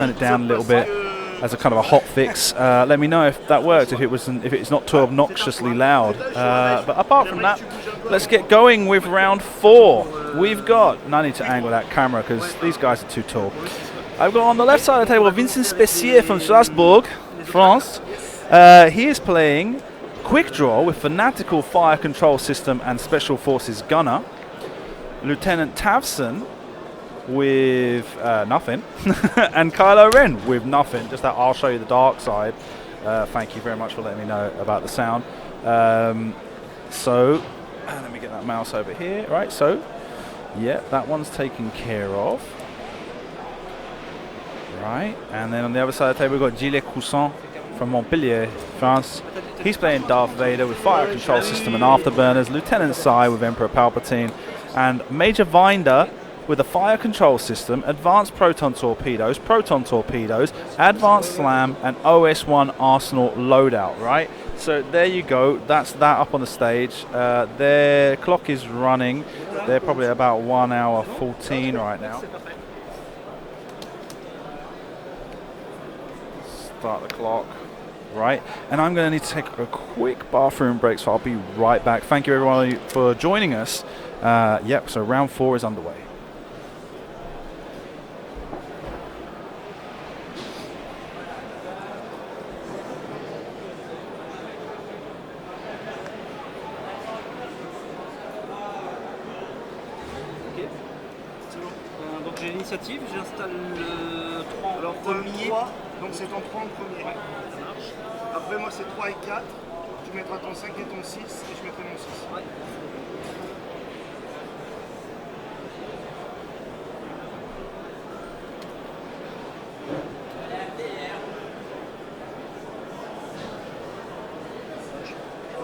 turn it down a little bit as a kind of a hot fix. Let me know if that works, if it's not too obnoxiously loud. But apart from that, let's get going with round 4. We've got, and I need to angle that camera because these guys are too tall. I've got on the left side of the table Vincent Spessier from Strasbourg, France. He is playing Quick Draw with Fanatical Fire Control System and Special Forces Gunner. Lieutenant Tavson with nothing. And Kylo Ren with nothing. Just that I'll show you the dark side. Thank you very much for letting me know about the sound. So, let me get that mouse over here. Right, so, yeah, that one's taken care of. Right, and then on the other side of the table we've got Giles Cusin from Montpellier, France. He's playing Darth Vader with Fire Control System and Afterburners, Lieutenant Sai with Emperor Palpatine, and Major Vinder with a Fire Control System, Advanced Proton Torpedoes, Advanced Slam, and OS-1 Arsenal loadout, right? So there you go, that's that up on the stage. Their clock is running. They're probably about 1 hour 14 right now. Start the clock. Right, and I'm going to need to take a quick bathroom break, so I'll be right back. Thank you everyone for joining us. Yep, so round 4 is underway. Ok, c'est bon. Donc j'ai l'initiative, j'installe le 3 en premier. 3, donc c'est ton 3 en premier. Ouais, ça marche. Après moi c'est 3 et 4, tu mettras ton 5 et ton 6 et je mettrai mon 6. Ouais.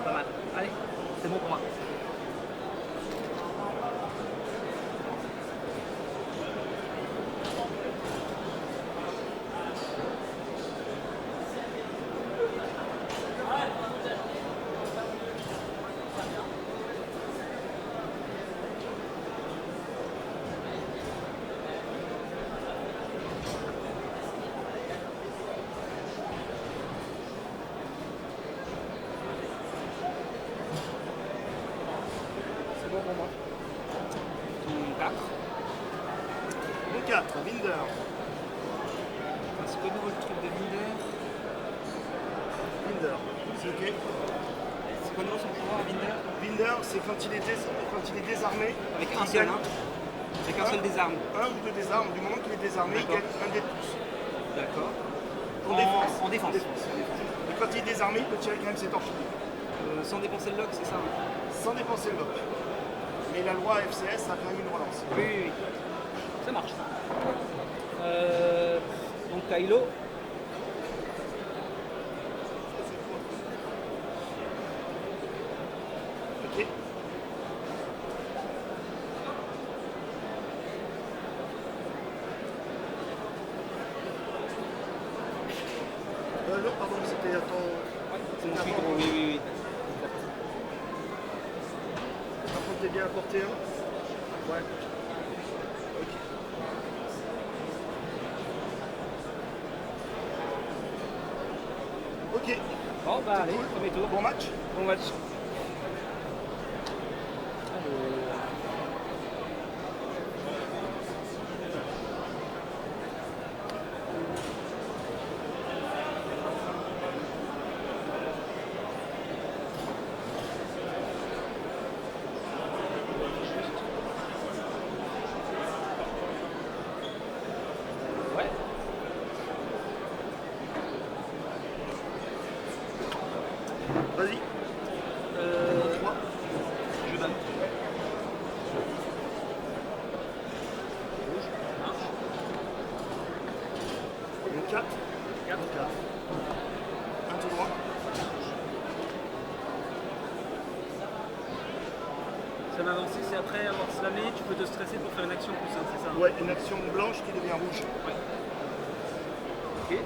Pas mal. Allez, c'est bon pour moi. C'est bon pour moi. Ton 4. Mon 4, Vinder. C'est quoi nouveau le truc de Vinder? Vinder, c'est ok. C'est quoi nouveau son pouvoir à Vinder? Vinder, c'est quand il est désarmé. Avec un seul, hein? Avec un seul désarme. Un ou deux désarmes, du moment qu'il est désarmé, il gagne un dé de plus. D'accord. En défense. En défense. Et quand il est désarmé, il peut tirer quand même ses torpilles. Sans dépenser le lock, c'est ça, hein? Sans dépenser le lock. Mais la loi FCS a quand même une relance. Oui, oui, oui. Ça marche. Donc Kylo. Ok. Non, pardon, c'était à ton... C'est mon quick draw, oui, oui, oui. Par contre, t'es bien apporté un. Ouais. Ok. Ok. Bon, bah allez, Cool. premier tour. Bon match. Bon match. Ouais. Vas-y. 3. Je donne. Mon 4. 4. Un tout droit. Ça m'a avancé, c'est après avoir slamé, tu peux te stresser pour faire une action Cusin, c'est ça? Ouais, une action blanche qui devient rouge. Ouais. Ok.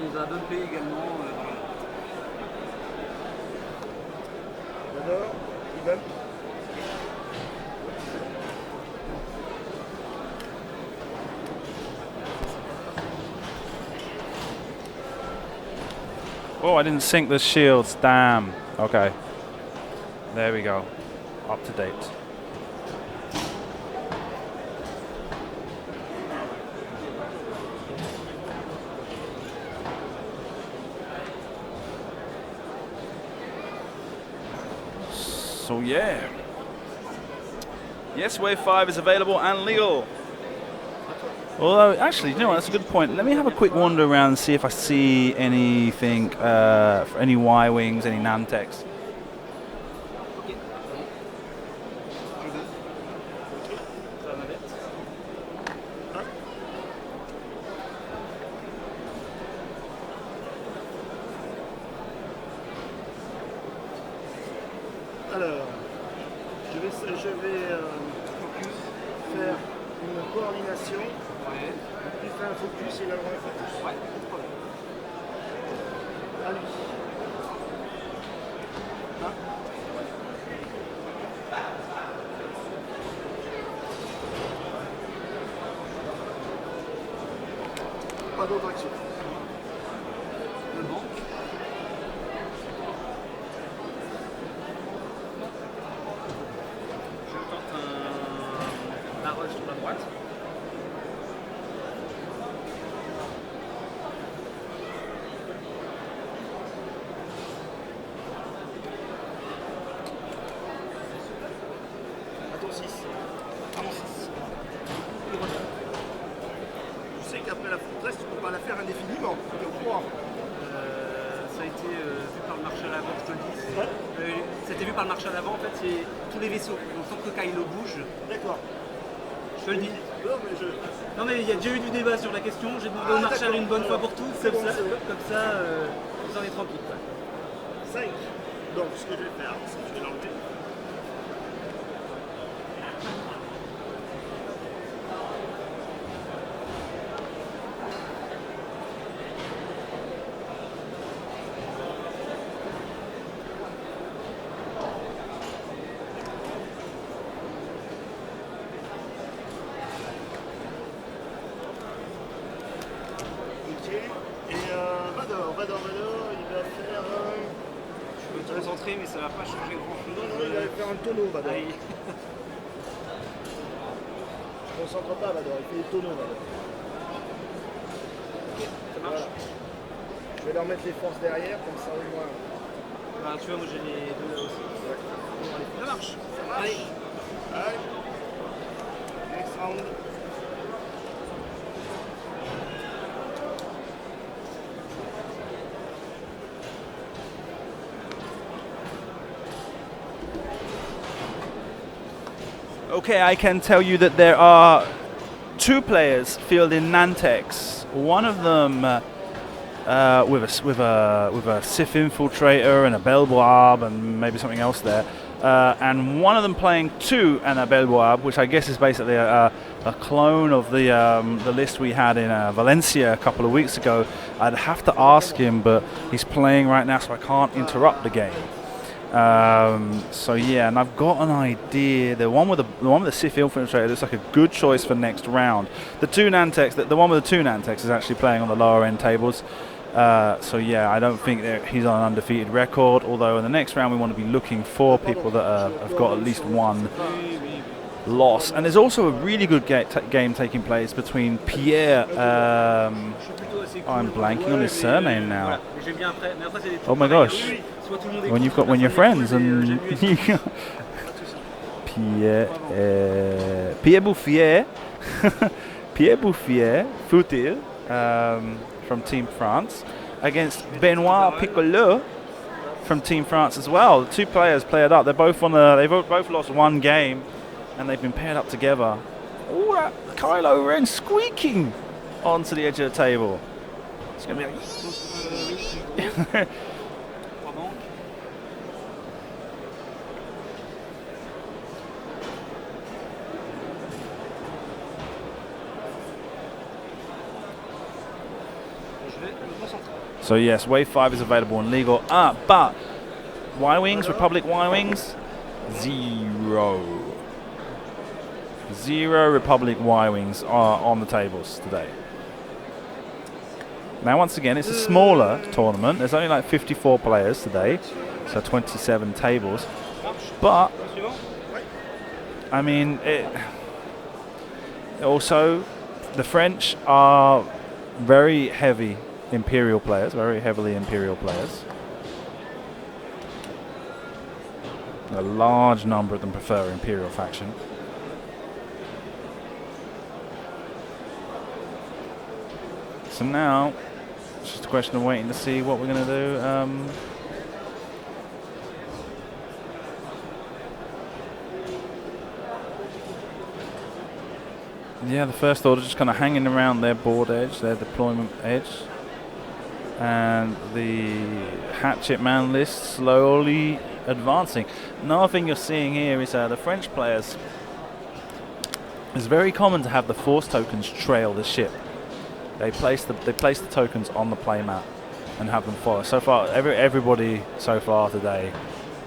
nous a bumpé également. Voilà. J'adore. Il bump. Oh, I didn't sync the shields. Damn. Okay. There we go. Up to date. So yeah. Yes, Wave 5 is available and legal. Although, actually, you know what, that's a good point. Let me have a quick wander around and see if I see anything, for any Y-Wings, any Nantex. Alors, je vais focus, faire une coordination. Ouais. Il fait un focus et il a le droit de focus. Ouais, pas de problème. À lui. Hein? Pas d'autre action. Le banc. Je tente un barrage sur la droite. Attends 6. Vraiment 6. Tu sais qu'après la forteresse, tu ne peux pas la faire indéfiniment. Je crois. Ça a été vu par le marshal avant, je te le dis. Ouais. C'était vu par le marshal avant, en fait, c'est tous les vaisseaux. Donc tant que Kylo bouge, D'accord. je te le dis. Non, mais je. Non mais il y a déjà eu du débat sur la question, j'ai demandé au marshal d'accord. une bonne fois pour toutes, C'est comme, bon, ça, c'est bon. comme ça, on est tranquille. Quoi. 5. Donc, ce que je vais faire, c'est que je vais l'enlever. Ok. Et Vador, il va faire. Je peux te concentrer mais ça va pas changer grand chose. Non, il va faire un tonneau, Vador. Aïe. Je ne concentre pas, Vador, il fait des tonneaux, Vador. Ok, ça marche. Voilà. Je vais leur mettre les forces derrière, comme ça au moins. Bah, tu vois, moi j'ai les deux là aussi. Ouais. Bon, allez, ça marche. Ça marche. Allez. Allez. Next round. Okay, I can tell you that there are 2 players fielding Nantex. One of them with a Sith infiltrator and a Belboab and maybe something else there, and one of them playing 2 and a Belboab, which I guess is basically a clone of the list we had in Valencia a couple of weeks ago. I'd have to ask him, but he's playing right now, so I can't interrupt the game. So yeah, and I've got an idea. The one with the Sith infiltrator looks like a good choice for next round. The 2 Nantex, the one with the 2 Nantex is actually playing on the lower end tables. So yeah, I don't think that he's on an undefeated record. Although in the next round we want to be looking for people that have got at least one loss. And there's also a really good game taking place between Pierre. I'm blanking on his surname now. Oh my gosh. When you're friends and Pierre Bouffier Pierre Bouffier Foutil from Team France against Benoit Piccolo from Team France as well. The 2 players paired up. They've both lost 1 game and they've been paired up together. Oh, that Kylo Ren squeaking onto the edge of the table. It's gonna be like Je vais me concentrer. So yes, Wave 5 is available and legal. But Y-Wings, Republic Y-Wings, 0. 0 Republic Y-Wings are on the tables today. Now once again, it's a smaller tournament. There's only like 54 players today, so 27 tables. But I mean, also the French are very heavy Imperial players, very heavily Imperial players. A large number of them prefer Imperial faction. So now it's just a question of waiting to see what we're going to do. Yeah, the First Order just kind of hanging around their board edge, their deployment edge. And the Hatchet Man list slowly advancing. Another thing you're seeing here is the French players. It's very common to have the force tokens trail the ship. They place the tokens on the playmat and have them follow. So far, everybody so far today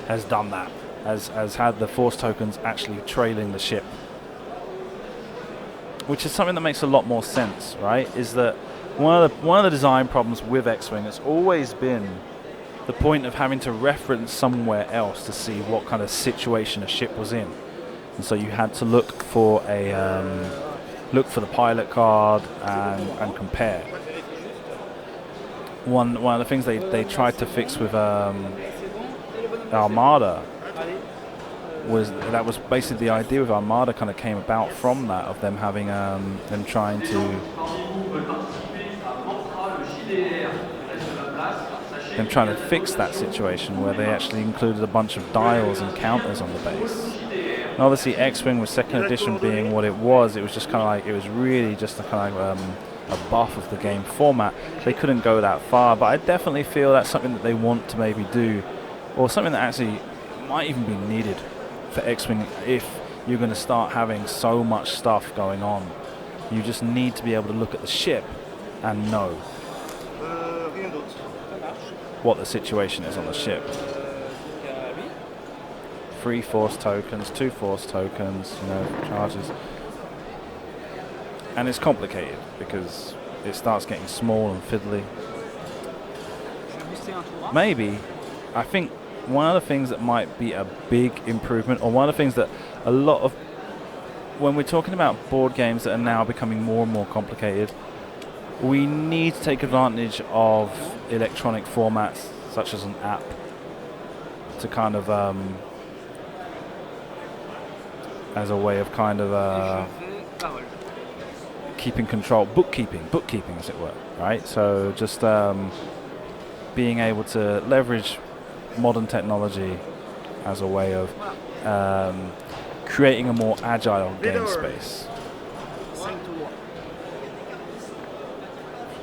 has done that. Has had the force tokens actually trailing the ship. Which is something that makes a lot more sense, right? Is that one of the design problems with X-Wing has always been the point of having to reference somewhere else to see what kind of situation a ship was in, and so you had to look for the pilot card and compare. One of the things they tried to fix with Armada was basically the idea with Armada kind of came about from that, of them having them trying to fix that situation where they actually included a bunch of dials and counters on the base. And obviously X-Wing with second edition being what it was just kind of like, it was really just a kind of a buff of the game format. They couldn't go that far, but I definitely feel that's something that they want to maybe do, or something that actually might even be needed for X-Wing. If you're going to start having so much stuff going on, you just need to be able to look at the ship and know what the situation is on the ship. 3 force tokens, 2 force tokens, charges. And it's complicated because it starts getting small and fiddly. Maybe, I think one of the things that might be a big improvement, or one of the things that a lot of, when we're talking about board games that are now becoming more and more complicated, we need to take advantage of electronic formats such as an app to kind of as a way of kind of keeping control, bookkeeping as it were, right? So just being able to leverage modern technology as a way of creating a more agile game space.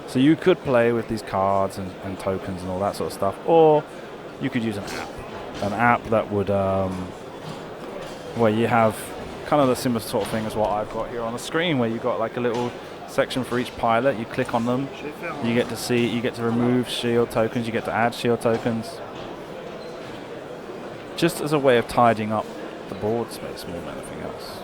So you could play with these cards and tokens and all that sort of stuff, or you could use an app that would where you have kind of the similar sort of thing as what I've got here on the screen, where you've got like a little section for each pilot. You click on them, you get to remove shield tokens, you get to add shield tokens, just as a way of tidying up the board space more than anything else.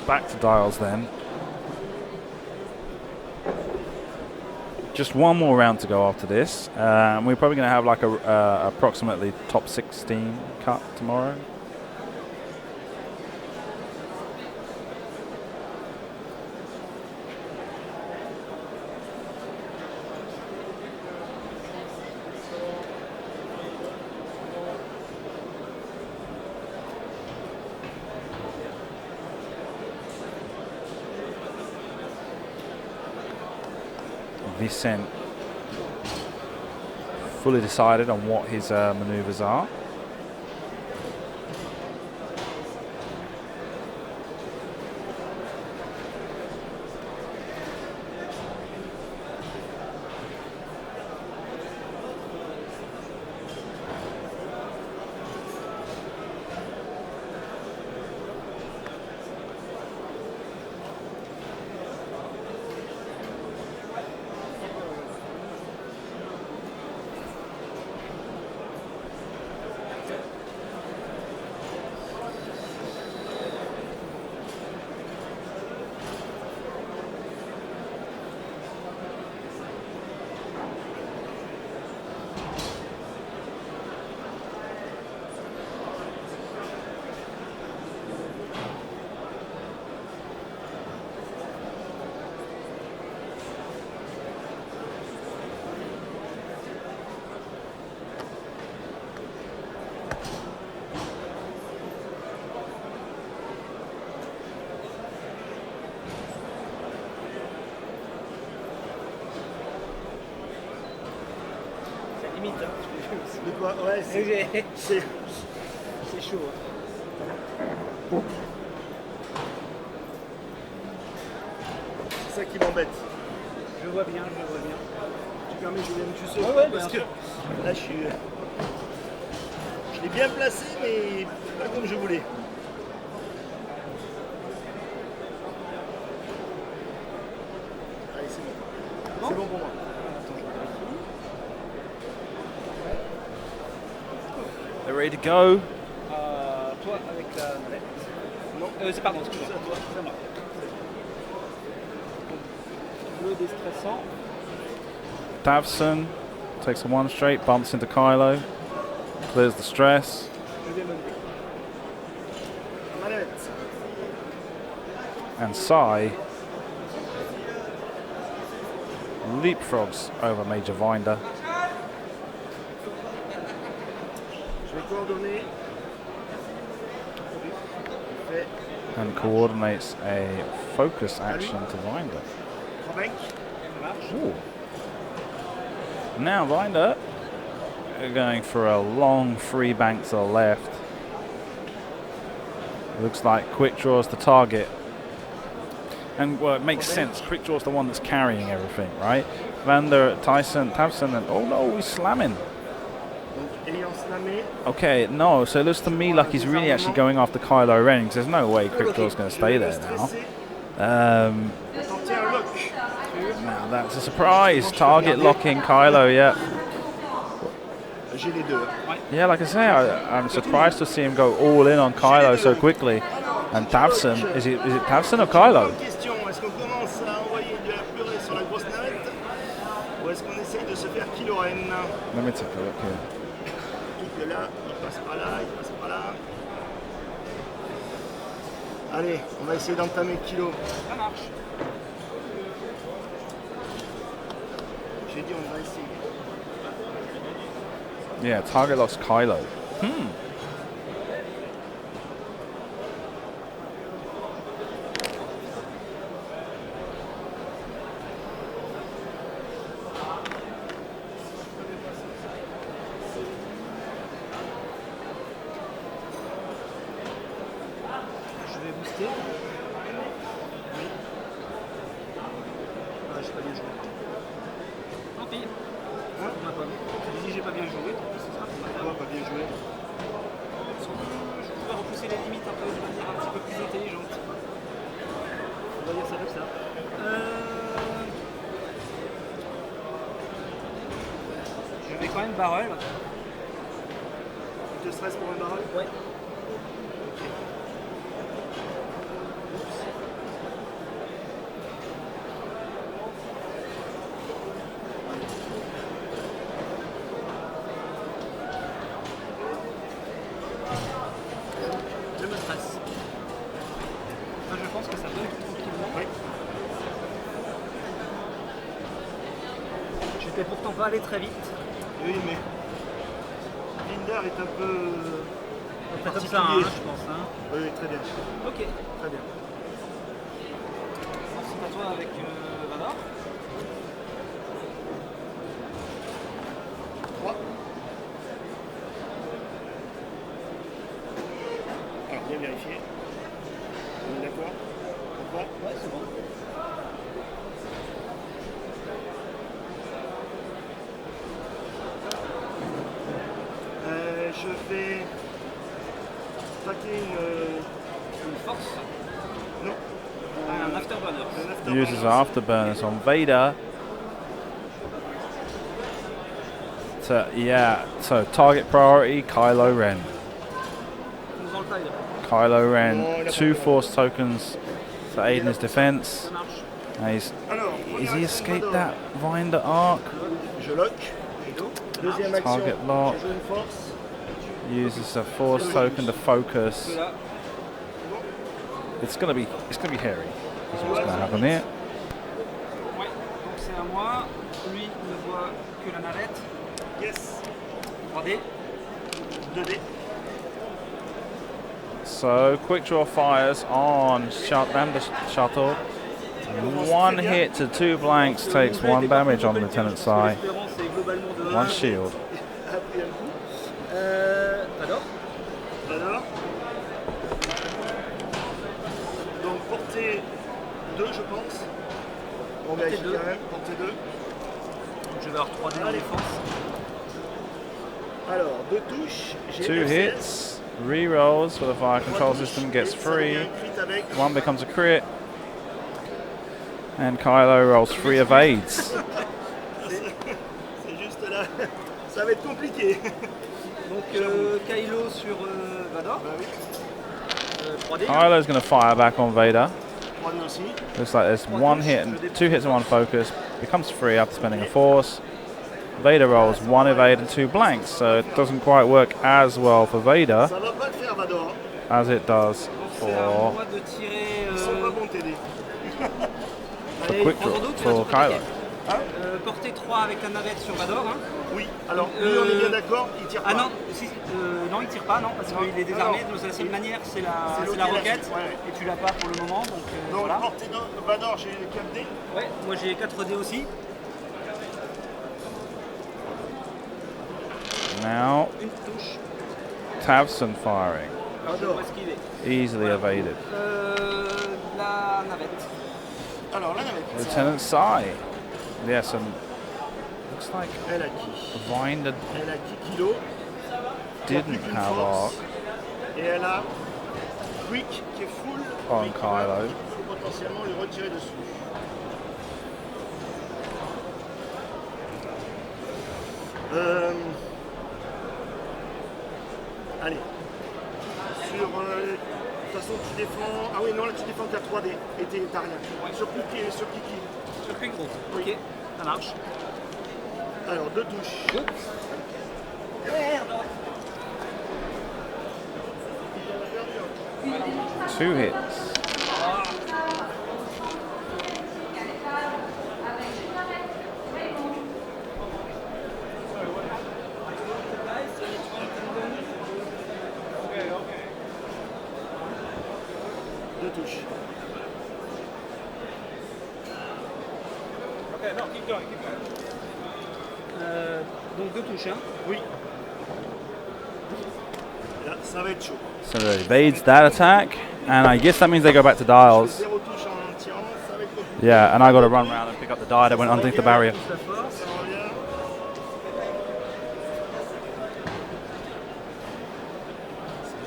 Back to dials then. Just one more round to go after this. We're probably going to have like a approximately top 16 cut tomorrow. Vincent fully decided on what his maneuvers are. Limite, hein. De quoi? Ouais, c'est chaud. Hein. C'est ça qui m'embête. Je vois bien, je vois bien. Tu permets, Julien, tu sauves Ouais, parce que bien sûr. là, je l'ai bien placé, mais pas comme je voulais. Allez, c'est bon. C'est bon pour moi. They're ready to go. Toi avec la manette. Non. C'est pardon, excuse-moi. C'est à toi. C'est à moi. Le déstressant. Davson takes a one straight, bumps into Kylo, clears the stress. Je vais mener. Manette. And Sai leapfrogs over Major Vinder. Je vais coordonner. Fait. And coordinates a focus action to Vinder. Bank. Ooh. Now Vinder going for a long free bank to the left. Looks like Quick Draw's the target. And well, it makes sense. Quick Draw's the one that's carrying everything, right? Vander, Tyson, Tavson, and oh no, he's slamming. Okay, no, so it looks to me like he's really actually going after Kylo Ren, because there's no way Quick Draw's going to stay there now. Now that's a surprise. Target locking Kylo, yeah. Yeah, like I say, I'm surprised to see him go all in on Kylo so quickly. And Tavson, is it Tavson or Kylo? Let me take a look here. Allez, on va essayer d'entamer Kilo. Ça marche. J'ai dit on va essayer. Yeah, target locks Kylo. Je vais booster. Oui. Ah, j'ai pas bien joué. Tant pis. Hein, on m'a pas vu. Si j'ai pas bien joué, tant pis, ce sera pas grave. Pas bien joué. Je pouvais repousser les limites un peu de manière un petit peu plus intelligente. On va dire ça comme ça. Je vais quand même barrel. Tu te stresses pour un barrel? Ouais. Je me stresse. Enfin, je pense que ça bug tranquillement. Oui. J'étais pourtant pas allé très vite. Oui, mais Binder est un peu Comme ça, hein, je pense. Hein. Oui, très bien. Ok. Très bien. C'est à toi avec Vador. vérifier. On est d'accord? On va? Ouais, c'est bon. Je vais paquer Une force. non. Un afterburner. Uses afterburners on Vader. So target priority, Kylo Ren. Fonce dans le taille. Kylo Ren, 2 force tokens to aid in his defense. Ça marche. Now Alors, has première he action escaped Vador. that Vinder arc? Je lock. Deuxième action, Target lock. je joue une force. Uses a force token to focus. Là. It's gonna be hairy. That's what's gonna happen here. Ouais. Donc c'est à moi. Lui ne voit que la navette. Yes. 3D. 2D. So quick draw fires on Vander shuttle. 1 hit to 2 blanks takes 1 damage on Lieutenant Sai. L'espérance est globalement de 1 shield. Après un coup. Alors Alors. Donc portée 2 je pense. On vérifie deux. quand même. Portée 2. je vais avoir 3D en défense. Alors 2 touches. J'ai 2 FCS. hits, re-rolls for the fire control system, gets free. 1 becomes a crit. And Kylo rolls 3 evades. C'est juste là. Ça va être compliqué. Donc Kylo sur Vador. Bah oui. 3D. Kylo's going to fire back on Vader. 3D aussi. Looks like there's 1 hit and 2 hits and 1 focus. Becomes free after spending a force. Vader rolls 1 evade and 2 blanks, so it doesn't quite work as well for Vader Ça va pas le faire Vador. as it does C'est à for moi de tirer. Ils sont pas bons TD. Allez, quick prends ton draw dos, tu vas for tout attaquer. Kylo. Portée 3 avec la navette sur Vador. Hein. Oui. Alors lui on est bien d'accord, il tire pas. Ah non, si, non il tire pas non parce qu'il est désarmé, donc la seule manière c'est la roquette ouais. et tu l'as pas pour le moment donc Donc voilà. portée de Vador j'ai 4D. Ouais, moi j'ai 4D aussi. Now, Une touche. Tavson firing. Alors je dois esquiver. Easily evaded. La navette. Alors la navette. Lieutenant Sai. Yes, and looks like Elle a qui? Vinder Elle a qui kilo? didn't have arc Et elle a Quick qui est full. on Quick, Kylo. qui peut potentiellement lui retirer dessus. Allez. Sur. De toute façon, tu défends. Ah oui, non, là tu défends qu'à 3D. Et t'as rien. Sur Kiki. Sur Kiki. Sur Quick Draw. Ok, ça marche. Alors, 2 touches. Merde. 2 hits. Deux touches. Donc 2 touches hein. Oui. Là, ça va être chaud. So it evades that attack, and I guess that means they go back to Giles. 0 touche en tirant, ça va être compliqué. Yeah, and I got to run around and pick up the die that went underneath the barrier. La force. Ça revient.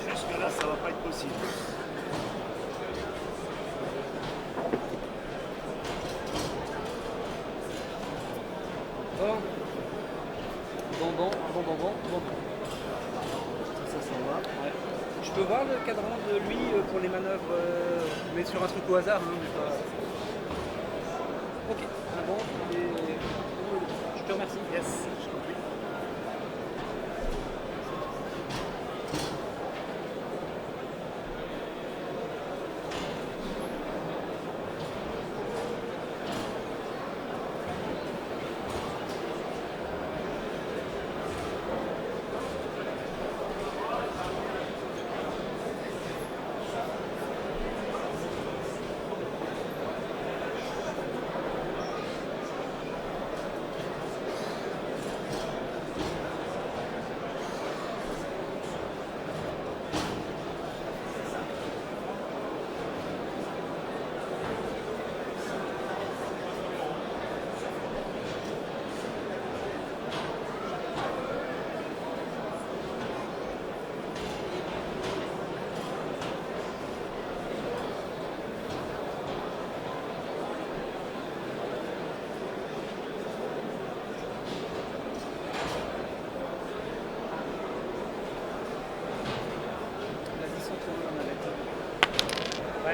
C'est juste que là, ça va pas être possible. Bon. Ça s'en va. Ouais. Je peux voir le cadran de lui pour les manœuvres, mais sur un truc au hasard, hein, mais pas. Ok, bon, je te remercie. Yes, je t'en prie.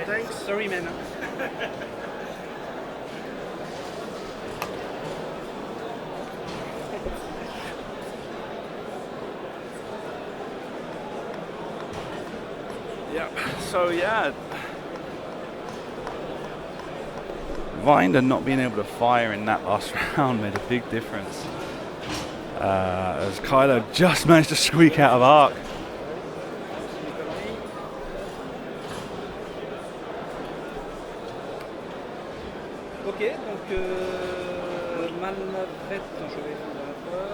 Thanks. Sorry, man. Yep. So yeah, Vinder not being able to fire in that last round made a big difference. As Kylo just managed to squeak out of arc. Ok, donc manavette, attends, je vais faire la fois.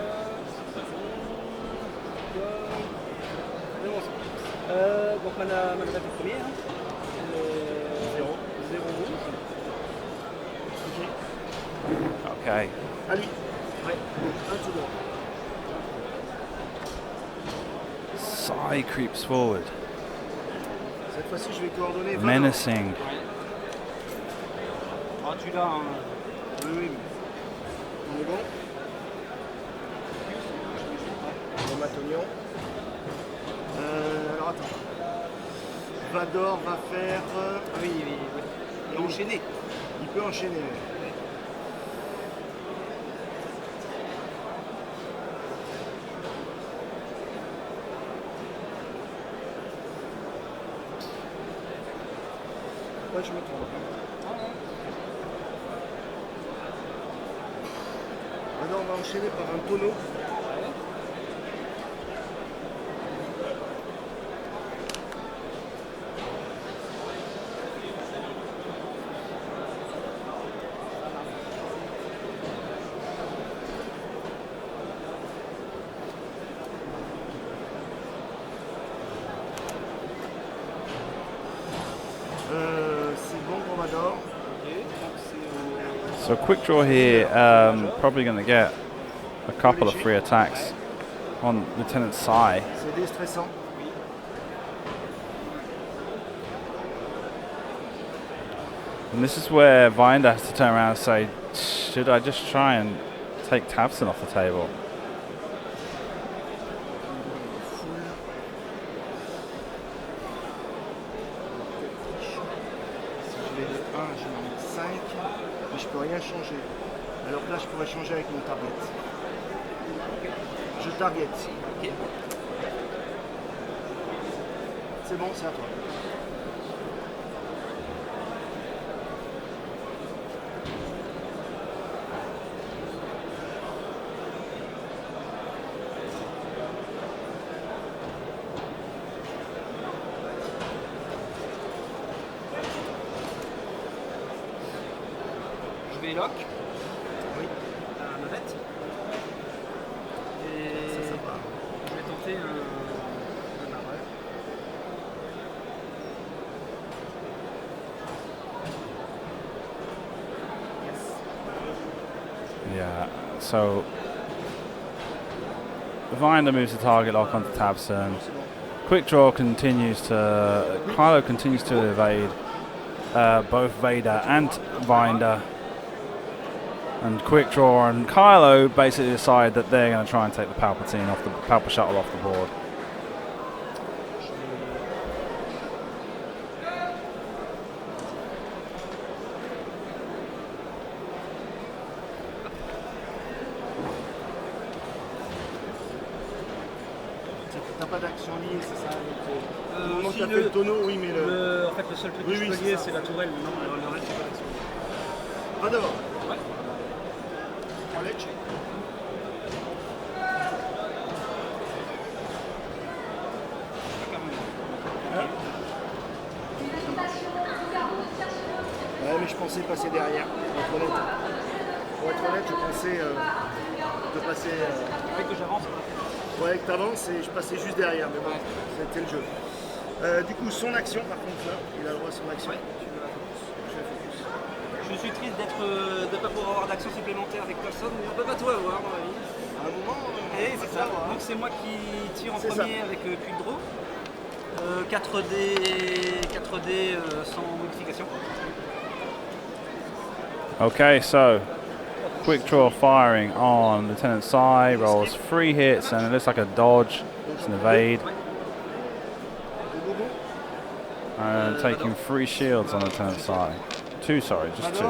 Donc manavette au premier, hein. 0 rouge. Ok. À lui. Ouais. Un tout droit. Sai creeps forward. Cette fois-ci, je vais coordonner. Menacing. Ah, tu l'as, hein. Oui. On est bon. On va Matognon. Alors attends. Vador va faire. Ah oui, il a enchaîné. Il peut enchaîner. Ouais. Ouais, je me trompe. Vador va enchaîner par un tonneau. C'est bon pour Vador. So quick draw here, probably going to get a couple of free attacks on Lieutenant Sai. C'est déstressant. And this is where Vinder has to turn around and say, should I just try and take Tavson off the table? Je peux rien changer. Alors que là, je pourrais changer avec mon target. Je target. Ok. C'est bon, c'est à toi. Je vais lock. Oui. À navette. Et Ça va. je vais tenter un arrêt. Yeah, so Vinder moves the target lock onto Tavson. Quick draw continues to, Kylo continues to evade both Vader and Vinder. And quick draw and Kylo basically decide that they're going to try and take the Palpatine off the Palpa shuttle off the board. T'as pas d'action liée, c'est ça? Au moment où Si tu as fait le tonneau, oui, mais en fait, le seul truc Oui, que oui, je peux c'est lier, ça. c'est la tourelle. Non, le reste, c'est pas l'action. Vador. Ouais. Allez, check. Ouais, mais je pensais passer derrière, pour être honnête. Pour être honnête, je pensais de passer. Avec que j'avance. Ouais, que t'avances et je passais juste derrière, mais bon, c'était le jeu. Du coup, son action, par contre, là, il a le droit à son action. Ouais, tu veux la focus. Je fais focus. Je suis triste de ne pas pouvoir avoir d'action supplémentaire avec personne, mais on peut pas tout avoir dans la vie. À un moment, Et c'est ça. Donc c'est moi qui tire en C'est premier ça. avec Quick Draw. 4D sans modification. Okay, so quick draw firing on Lieutenant Sai, rolls 3 hits and it looks like a dodge, it's an evade. And taking 3 shields on the turn side. 2, sorry, just 2.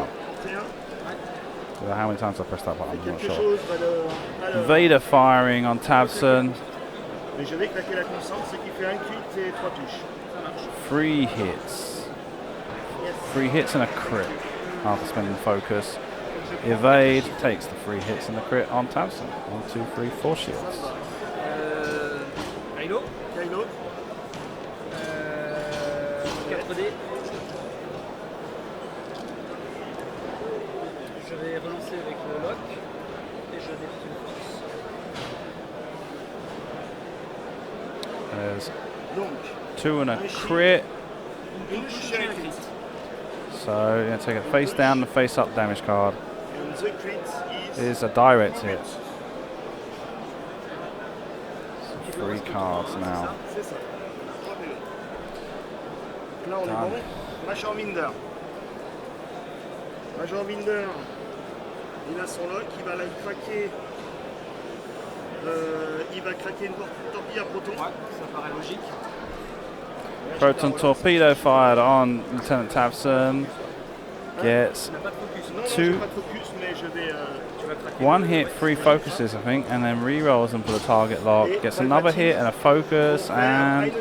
How many times I pressed that button? I'm not sure. Vader firing on Tabson. 3 hits. 3 hits and a crit after spending focus. Evade takes the 3 hits and the crit on Tabson. 1, 2, 3, 4 shields. Kylo. 4D. Je vais relancer avec le lock et je détruis une force. There's 2 and a crit. So you're going to take a face down and face up damage card. Is a direct hit. So 3 cards now. Là on est bon. Major Winder. Major Winder, il a son lock, il va la craquer. Il va craquer une torpille à proton. Ouais, ça paraît logique. Proton torpedo fired on Lieutenant Tabson. Gets 2. 1 hit, 3 focuses, I think, and then re-rolls them for the target lock. Gets another hit and a focus and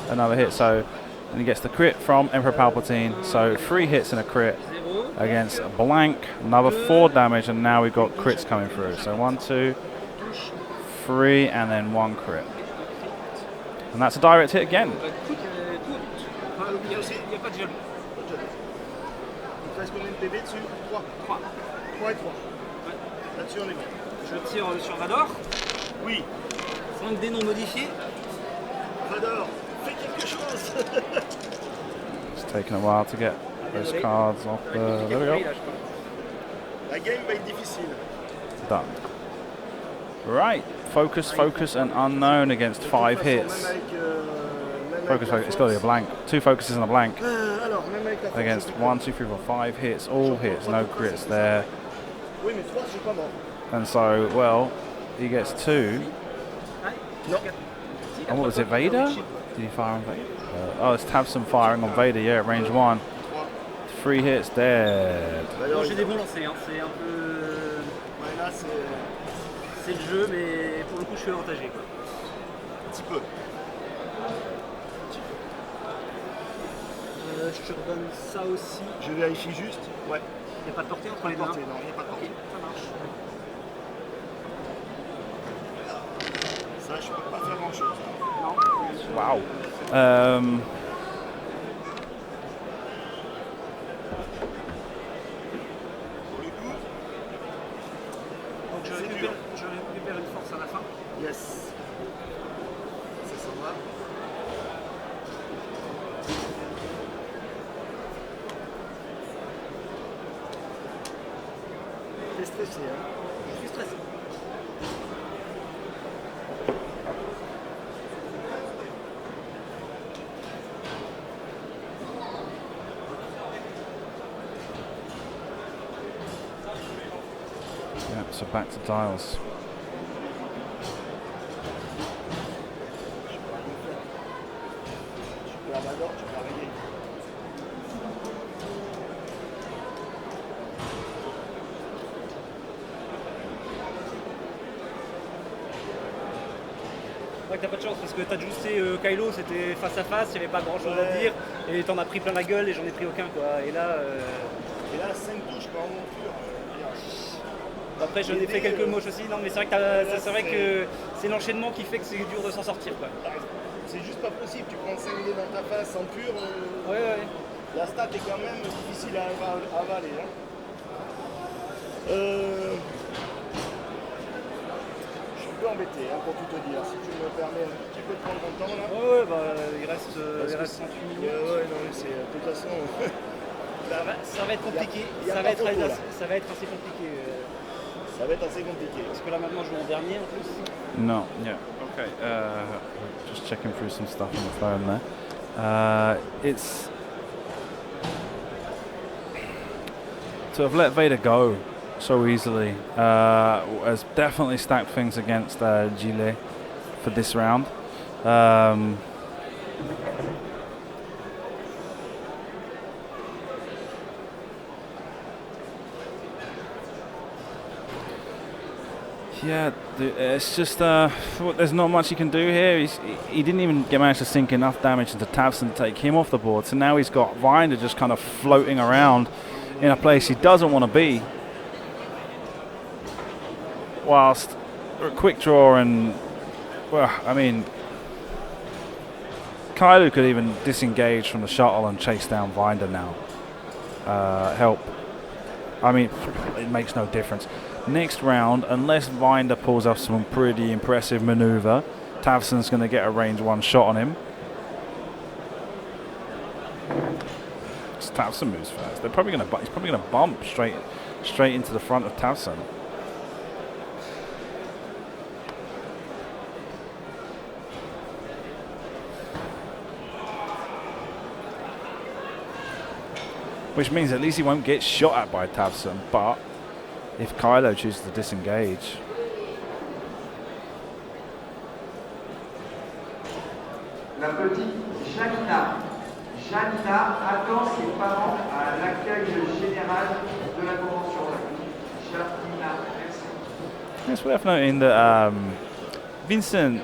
another hit. So and he gets the crit from Emperor Palpatine. So 3 hits and a crit against a blank. Another 4 damage, and now we've got crits coming through. So 1, 2, 3, and then 1 crit. And that's a direct hit again. Il n'y a pas de jaloux. Il reste combien de PV dessus? 3. 3 et 3. Ouais. Là-dessus on est bon. Je tire sur Vador. Oui. 5 dés non modifiés. Vador, fais quelque chose. It's taken a while to get those cards off the... There we go. La game va être difficile. Done. Right. Focus, focus, and unknown against 5 hits. Focus, focus. It's got to be a blank. 2 focuses and a blank. Against 1, 2, 3, 4, 5 hits. All hits. No crits there. And so, well, he gets 2. And what was it, Vader? Did he fire on Vader? Oh, it's Tabson firing on Vader, yeah, at range 1. 3 hits, dead. Non, j'ai des bons lancers, hein. C'est un peu... Ouais, là, c'est le jeu, mais pour le coup, je suis avantagé, quoi. Un petit peu. Je te redonne ça aussi. Je vérifie juste. Ouais. Il n'y a pas de portée entre les deux. Non, il n'y a pas de portée. Ok, ça marche. Ça, je peux pas faire grand chose. Non. Wow. Donc je récupère une force à la fin. Yes. Ça s'en va. T'es stressé, hein? Je suis stressé. Yeah, so back to Giles. Ouais, t'as pas de chance parce que t'as ajusté Kylo, c'était face à face, il n'y avait pas grand chose à dire et t'en as pris plein la gueule et j'en ai pris aucun, quoi. Et là, 5 touches par monture. Après, j'en ai fait quelques moches aussi. Non, mais c'est vrai que c'est vrai que c'est l'enchaînement qui fait que c'est dur de s'en sortir, quoi. C'est juste pas possible. Tu prends 5 dés dans ta face en pur. Ouais. La stat est quand même difficile à avaler. Hein. Je suis un peu embêté, hein, pour tout te dire. Si tu me permets un petit peu de prendre mon temps là. Ouais, bah il reste 38 minutes. Ouais, non, mais c'est de toute façon. Ça va être compliqué. Ça va être assez compliqué. Ça va être assez compliqué. Parce que là maintenant je vais en dernier en plus. No, yeah, okay. Just checking through some stuff on the phone there. It's to have let Vader go so easily has definitely stacked things against Giles for this round. Yeah, it's just there's not much he can do here. He didn't even manage to sink enough damage into Tavson to take him off the board. So now he's got Vinder just kind of floating around in a place he doesn't want to be. Whilst a quick draw and, well, I mean, Kailu could even disengage from the shuttle and chase down Vinder now. Help. I mean, it makes no difference. Next round, unless Vinder pulls off some pretty impressive maneuver, Tavson's going to get a range 1 shot on him. Tavson moves first. He's probably going to bump straight into the front of Tavson. Which means at least he won't get shot at by Tavson, but if Kylo chooses to disengage. La petite Janina. Janina attend ses parents à l'accueil général de la convention. Janina, merci. It's worth noting that Vincent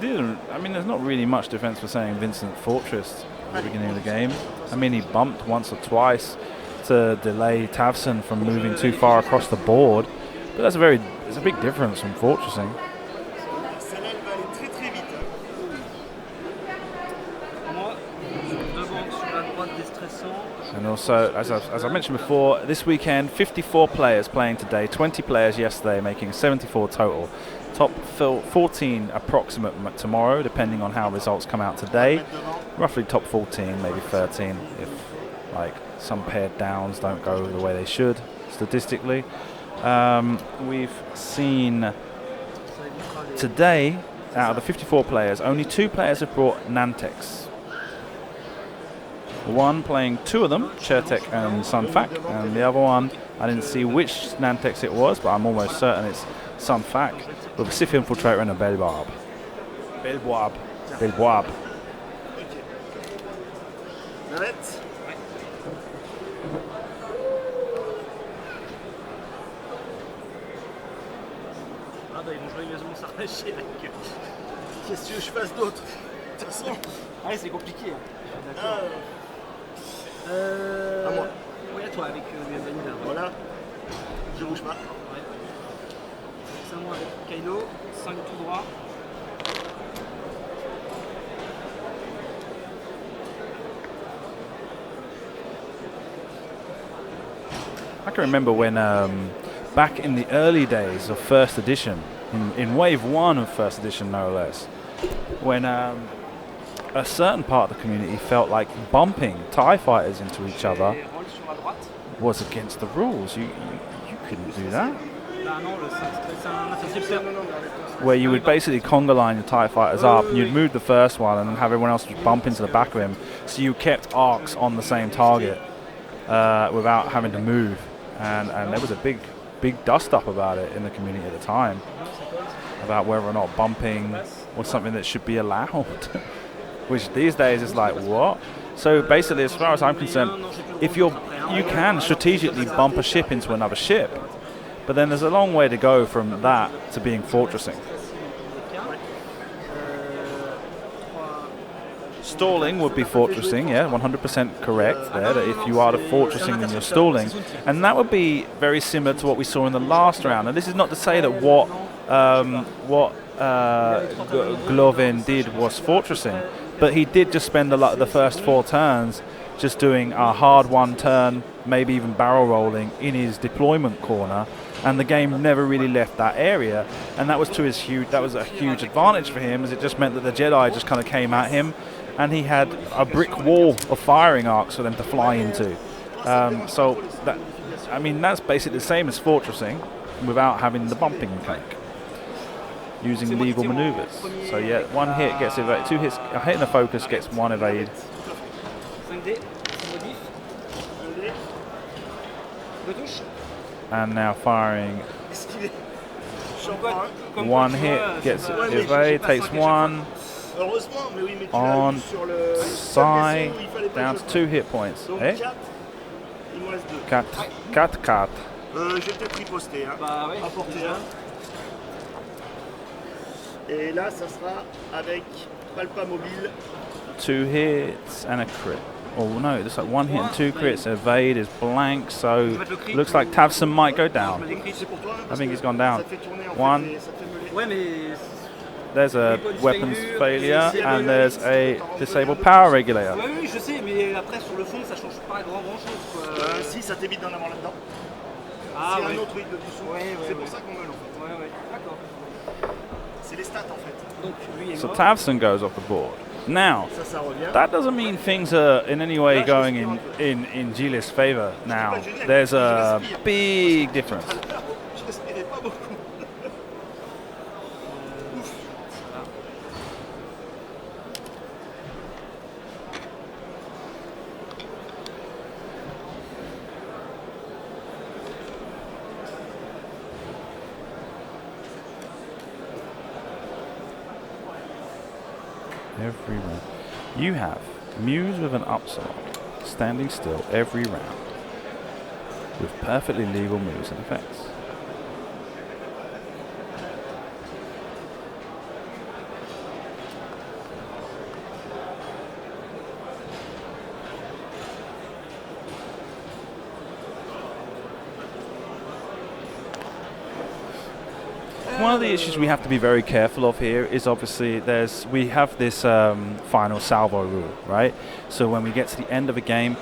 didn't. I mean, there's not really much defense for saying Vincent Fortress at the beginning of the game. I mean, he bumped once or twice to delay Tavson from moving too far across the board, but it's a big difference from fortressing. And also, as I mentioned before, this weekend 54 players playing today, 20 players yesterday, making 74 total. Top 14 approximate tomorrow, depending on how results come out today. Roughly top 14, maybe 13 if like some paired downs don't go the way they should statistically. We've seen today, out of the 54 players, only 2 players have brought Nantex. One playing 2 of them, Chertek and Sunfac, and the other one, I didn't see which Nantex it was, but I'm almost certain it's Sunfac with a Sith Infiltrator and a Belboab. Belboab. Ah bah ils vont joyeusement s'arracher la gueule. Qu'est-ce que je fasse d'autre? De toute façon. Ah c'est compliqué. D'accord. À moi. Oui, à toi avec les Vanilla. Voilà. Je bouge pas. Ouais. C'est à moi avec Kylo, 5 tout droit. I can remember when back in the early days of first edition, in wave 1 of first edition no less, when a certain part of the community felt like bumping TIE fighters into each other was against the rules. You couldn't do that. Where you would basically conga line your TIE fighters up, and you'd move the first one and have everyone else just bump into the back of him, so you kept arcs on the same target without having to move. And there was a big dust up about it in the community at the time, about whether or not bumping was something that should be allowed. Which these days is like, what? So basically, as far as I'm concerned, if you can strategically bump a ship into another ship, but then there's a long way to go from that to being fortressing. Stalling would be fortressing, yeah, 100% correct there, that if you are the fortressing then you're stalling. And that would be very similar to what we saw in the last round. And this is not to say that what Glovin did was fortressing, but he did just spend the first 4 turns just doing a hard 1 turn, maybe even barrel rolling in his deployment corner, and the game never really left that area. And that was a huge advantage for him, as it just meant that the Jedi just kind of came at him, and he had a brick wall of firing arcs for them to fly into. So that's basically the same as fortressing without having the bumping mechanic, using legal maneuvers. So yeah, 1 hit gets evaded, 2 hits, a hit and a focus gets 1 evade. 5D, modif. De touche. And now firing. Comme 1 hit gets evade, takes 1. Heureusement, mais oui, mais tu On l'as eu sur le Sai, il fallait pas down que to je 2 hit points. Donc Eh? 4, il me reste 2. 4. Ouais, J'ai peut-être riposté. Hein. Bah ouais, Apporté déjà. Et là, ça sera avec Palpa Mobile. 2 hits and a crit. Oh no, it looks like 1 hit and 2 crits. Evade is blank, so looks like Tavson might go down. C'est pour toi, I think he's gone down. ça te fait tourner, en One. fait, et ça te fait meuler. Ouais, mais There's a weapons failure and there's a disabled power regulator. ouais, oui, je sais, mais après sur le fond, ça change pas grand chose. Quoi. Si, ça t'évite d'en avoir là-dedans. Ah C'est ouais. un autre hit de dessous. Ouais, c'est ouais, pour ouais. ça qu'on meule en fait. Ouais, ouais, d'accord. C'est les stats en fait. Donc lui est So mort. Tavson goes off the board. Now, Ça revient. that doesn't mean things are in any way going in Giles' favor now. There's a big difference. Je respirais pas beaucoup. Every round. You have Muse with an upside, standing still every round, with perfectly legal moves and effects. One of the issues we have to be very careful of here is obviously we have this final salvo rule, right? So when we get to the end of a game,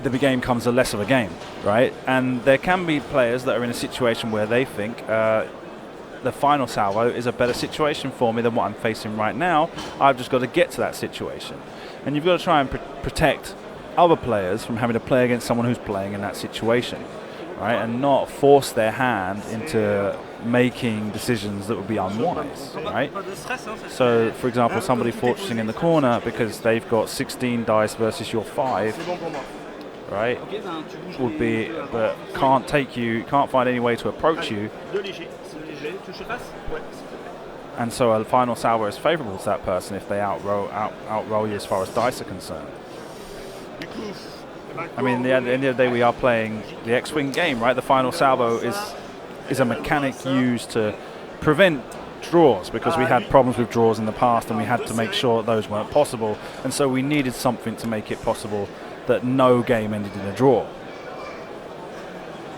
the game becomes a less of a game, right? And there can be players that are in a situation where they think the final salvo is a better situation for me than what I'm facing right now. I've just got to get to that situation. And you've got to try and protect other players from having to play against someone who's playing in that situation. Right, and not force their hand into making decisions that would be unwise, right? So, for example, somebody fortressing in the corner because they've got 16 dice versus your 5, C'est bon pour moi. right, would be, but can't find any way to approach you, Deux légers. Touche face. Ouais. and so a final salvo is favourable to that person if they outroll you as far as dice are concerned. Du coup, I mean, at the end of the day, we are playing the X-Wing game, right? The final salvo is a mechanic used to prevent draws because we had problems with draws in the past and we had to make sure that those weren't possible. And so we needed something to make it possible that no game ended in a draw.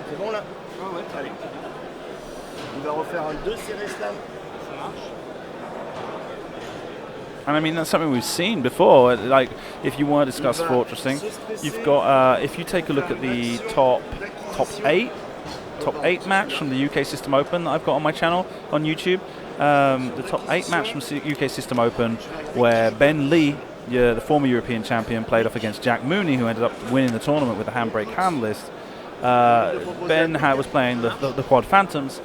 c'est bon là? Ah ouais, Allez. Il va refaire un 2 serré slam. ça marche. And I mean, that's something we've seen before. Like, if you want to discuss fortressing, you've got, if you take a look at the top 8 match from the UK System Open that I've got on my channel on YouTube, the top 8 match from UK System Open where Ben Lee, the former European champion, played off against Jack Mooney, who ended up winning the tournament with the handbrake hand list. Ben was playing the Quad Phantoms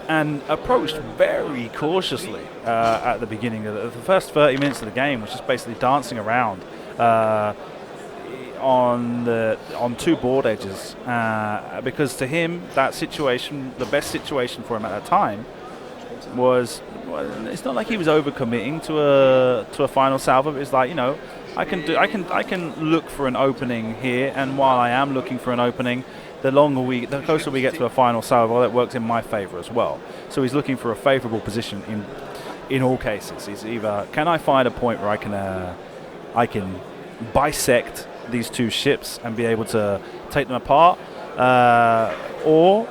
and approached very cautiously at the beginning of the first 30 minutes of the game, was just basically dancing around on 2 board edges because to him that situation, the best situation for him at that time, was, well, it's not like he was overcommitting to a final salvo. It's like, you know, I can look for an opening here, and while I am looking for an opening, the closer we get to a final salvo, that works in my favour as well. So he's looking for a favourable position in all cases. He's either, can I find a point where I can bisect these 2 ships and be able to take them apart, or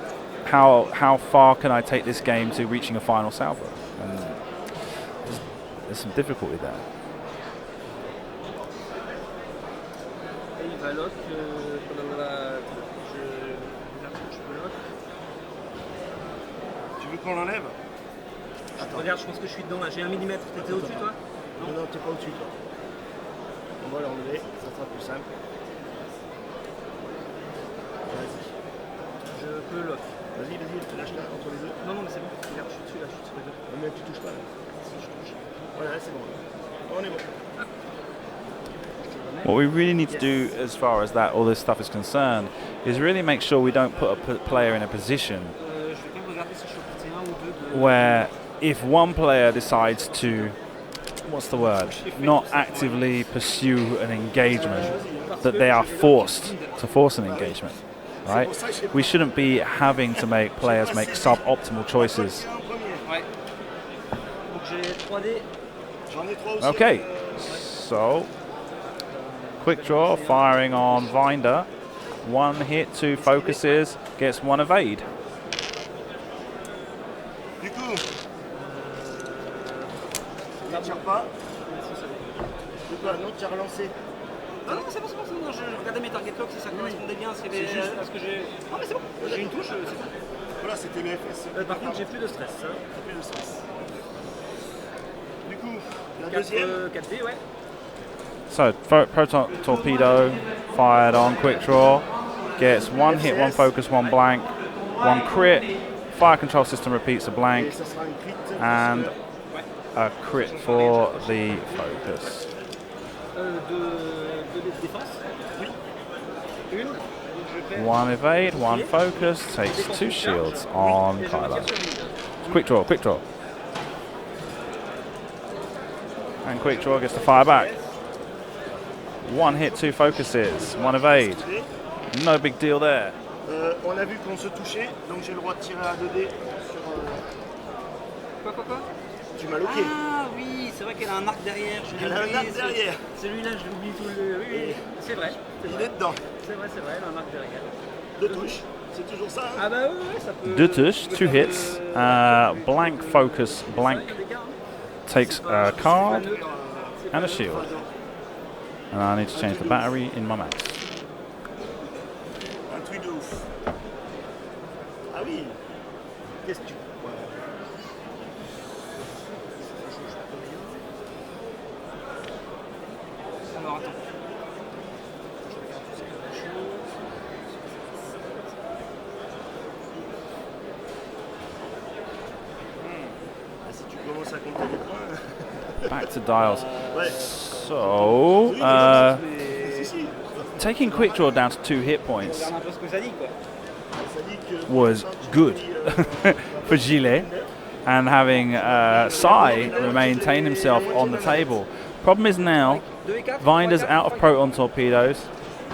how far can I take this game to reaching a final salvo? And there's some difficulty there. Et il va lock pendant la. Je peux lock. Tu veux qu'on l'enlève? Attends. Regarde, je pense que je suis dedans là. J'ai 1 millimètre. T'étais au-dessus toi? Non, t'es pas au-dessus toi. On va l'enlever, ça sera plus simple. Vas-y. Je peux lock. Vas-y, lâche-la entre les deux. Non, mais c'est bon. Regarde, je suis dessus là. Je suis sur les deux. Mais tu touches pas là. Si je touche. Voilà, c'est bon. On est bon. What we really need to do as far as all this stuff is concerned is really make sure we don't put a player in a position Je vais quand même regarder si je suis au petit 1 ou 2 de. where if one player decides to what's the word? Not actively pursue an engagement, that they are forced to force an engagement, right? We shouldn't be having to make players make suboptimal choices. Ouais. Donc j'ai 3D. J'en ai 3 aussi. Okay, so quick draw, firing on Vinder. 1 hit, 2 focuses, gets 1 evade. Du coup, tu tires pas. De quoi? Non, tu as relancé. Ah non, c'est bon, non, je regardais mes target locks si ça correspondait bien à ce que j'ai. Non, mais c'est bon, j'ai une touche, c'est bon. Voilà, c'était mes FS. Par contre, j'ai plus de stress. Hein. Plus de stress. Du coup, la 4, deuxième. 4D, ouais. So, proton torpedo fired on quick draw, gets 1 hit, 1 focus, 1 blank, 1 crit. Fire control system repeats a blank, Et ça sera une crit. and a crit for the focus. De défense. Oui. Une. Donc je perds. 1 evade, 1 focus, takes 2 shields on Et je Kylo. retire sur une. Quick draw, quick draw. And quick draw gets the fire back. 1 hit, 2 focuses, 1 evade. No big deal there. On a vu qu'on se touchait, donc j'ai le droit de tirer à 2D sur. Quoi Tu m'as loqué. Ah oui, c'est vrai qu'elle a un arc derrière. Elle a un arc derrière. Celui-là, je l'oublie tout le. Oui, c'est vrai. Il est dedans. C'est vrai, elle a un arc derrière. 2 touches. C'est toujours ça. Hein. Ah bah oui, ça peut. 2 touches, 2 hits, blank focus, blank takes a card and a shield. And I need to change the battery in my mouse. Un truc de ouf. Ah oui. Qu'est-ce que tu. Alors attends. Si tu commences à compter les points. Back to dials. Ouais. So, Si, si. taking quick draw down to 2 hit points Regarde un peu ce que ça dit quoi. Ça dit que. was good for Giles, and having Sai maintain himself on the table. Problem is now, 2 et 4. Vinder's out of proton torpedoes.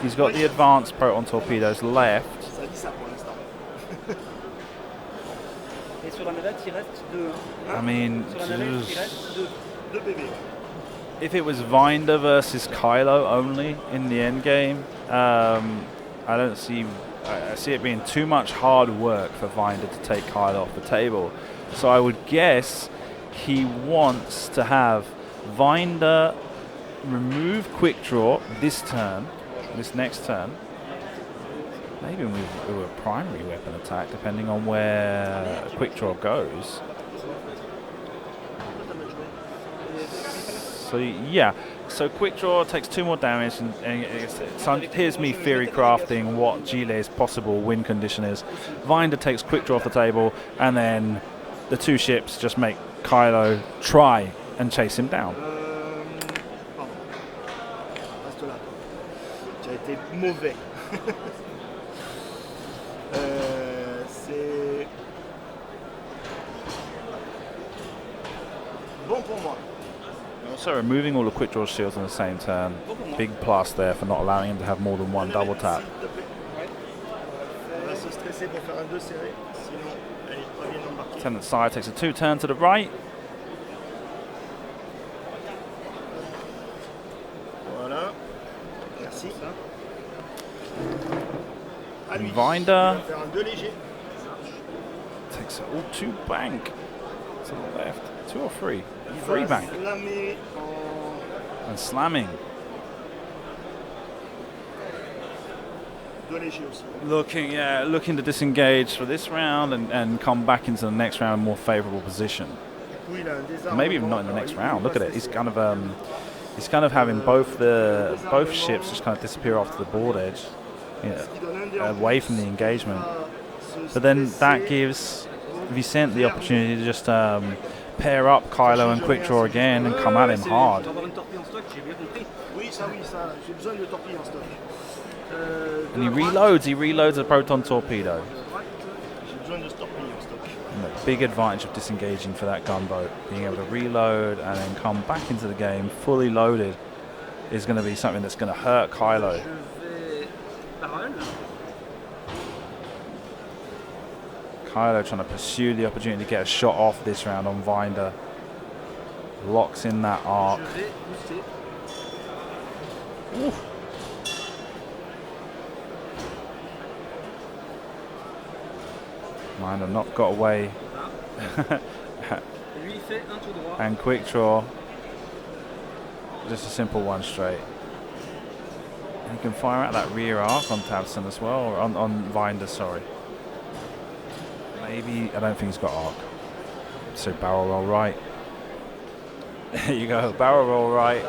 He's got the advanced proton torpedoes left. Ça dit ça pour l'instant. Et sur la navette, il reste 2. I mean, Sur la navette, il reste 2. 2 PV. if it was Vinder versus Kylo only in the end game, I don't see. I see it being too much hard work for Vinder to take Kylo off the table. So I would guess he wants to have Vinder remove quick draw this turn, this next turn. Maybe we do a primary weapon attack, depending on where quick draw goes. So yeah, so quick draw takes 2 more damage, and here's me theory crafting what Giles' possible win condition is. Vinder takes quick draw off the table, and then the 2 ships just make Kylo try and chase him down. Pardon. Reste là. Tu as été mauvais. C'est bon pour moi. Also removing all the quick draw shields on the same turn. Big plus there for not allowing him to have more than 1 double tap. S'il te plaît. On va se stresser pour faire un 2 serré. Sinon, allez, reviens embarquer. Lieutenant Sire takes a 2 turn to the right. Voilà. Merci. À lui. Vinder. Il va faire un 2 léger. Takes all 2 bank to the left. 2 or 3? Il 3 va bank. slammer en And slamming. 2 léger aussi. Looking to disengage for this round and come back into the next round in a more favourable position. Du coup, il a un désarmement. Maybe even not in the next round. Look at it. He's kind of having both ships just kind of disappear off to the board edge, you know, away from the engagement. But then that gives Vincent the opportunity to just pair up Kylo and quick draw again and come at him hard. Tu vas avoir une torpille en stock, j'ai bien compris. Oui, ça, j'ai besoin de torpilles en stock. And he reloads a proton torpedo. J'ai besoin de torpilles en stock. And the big advantage of disengaging for that gunboat, being able to reload and then come back into the game fully loaded, is going to be something that's going to hurt Kylo. Je vais parole. Kylo trying to pursue the opportunity to get a shot off this round on Vinder. Locks in that arc. Je vais booster. Vinder not got away. Lui il fait un tout droit. And quick draw. Just a simple one straight. And he can fire out that rear arc on Tabson as well, or on Vinder, sorry. Maybe, I don't think he's got arc. So barrel roll right. There you go, barrel roll right.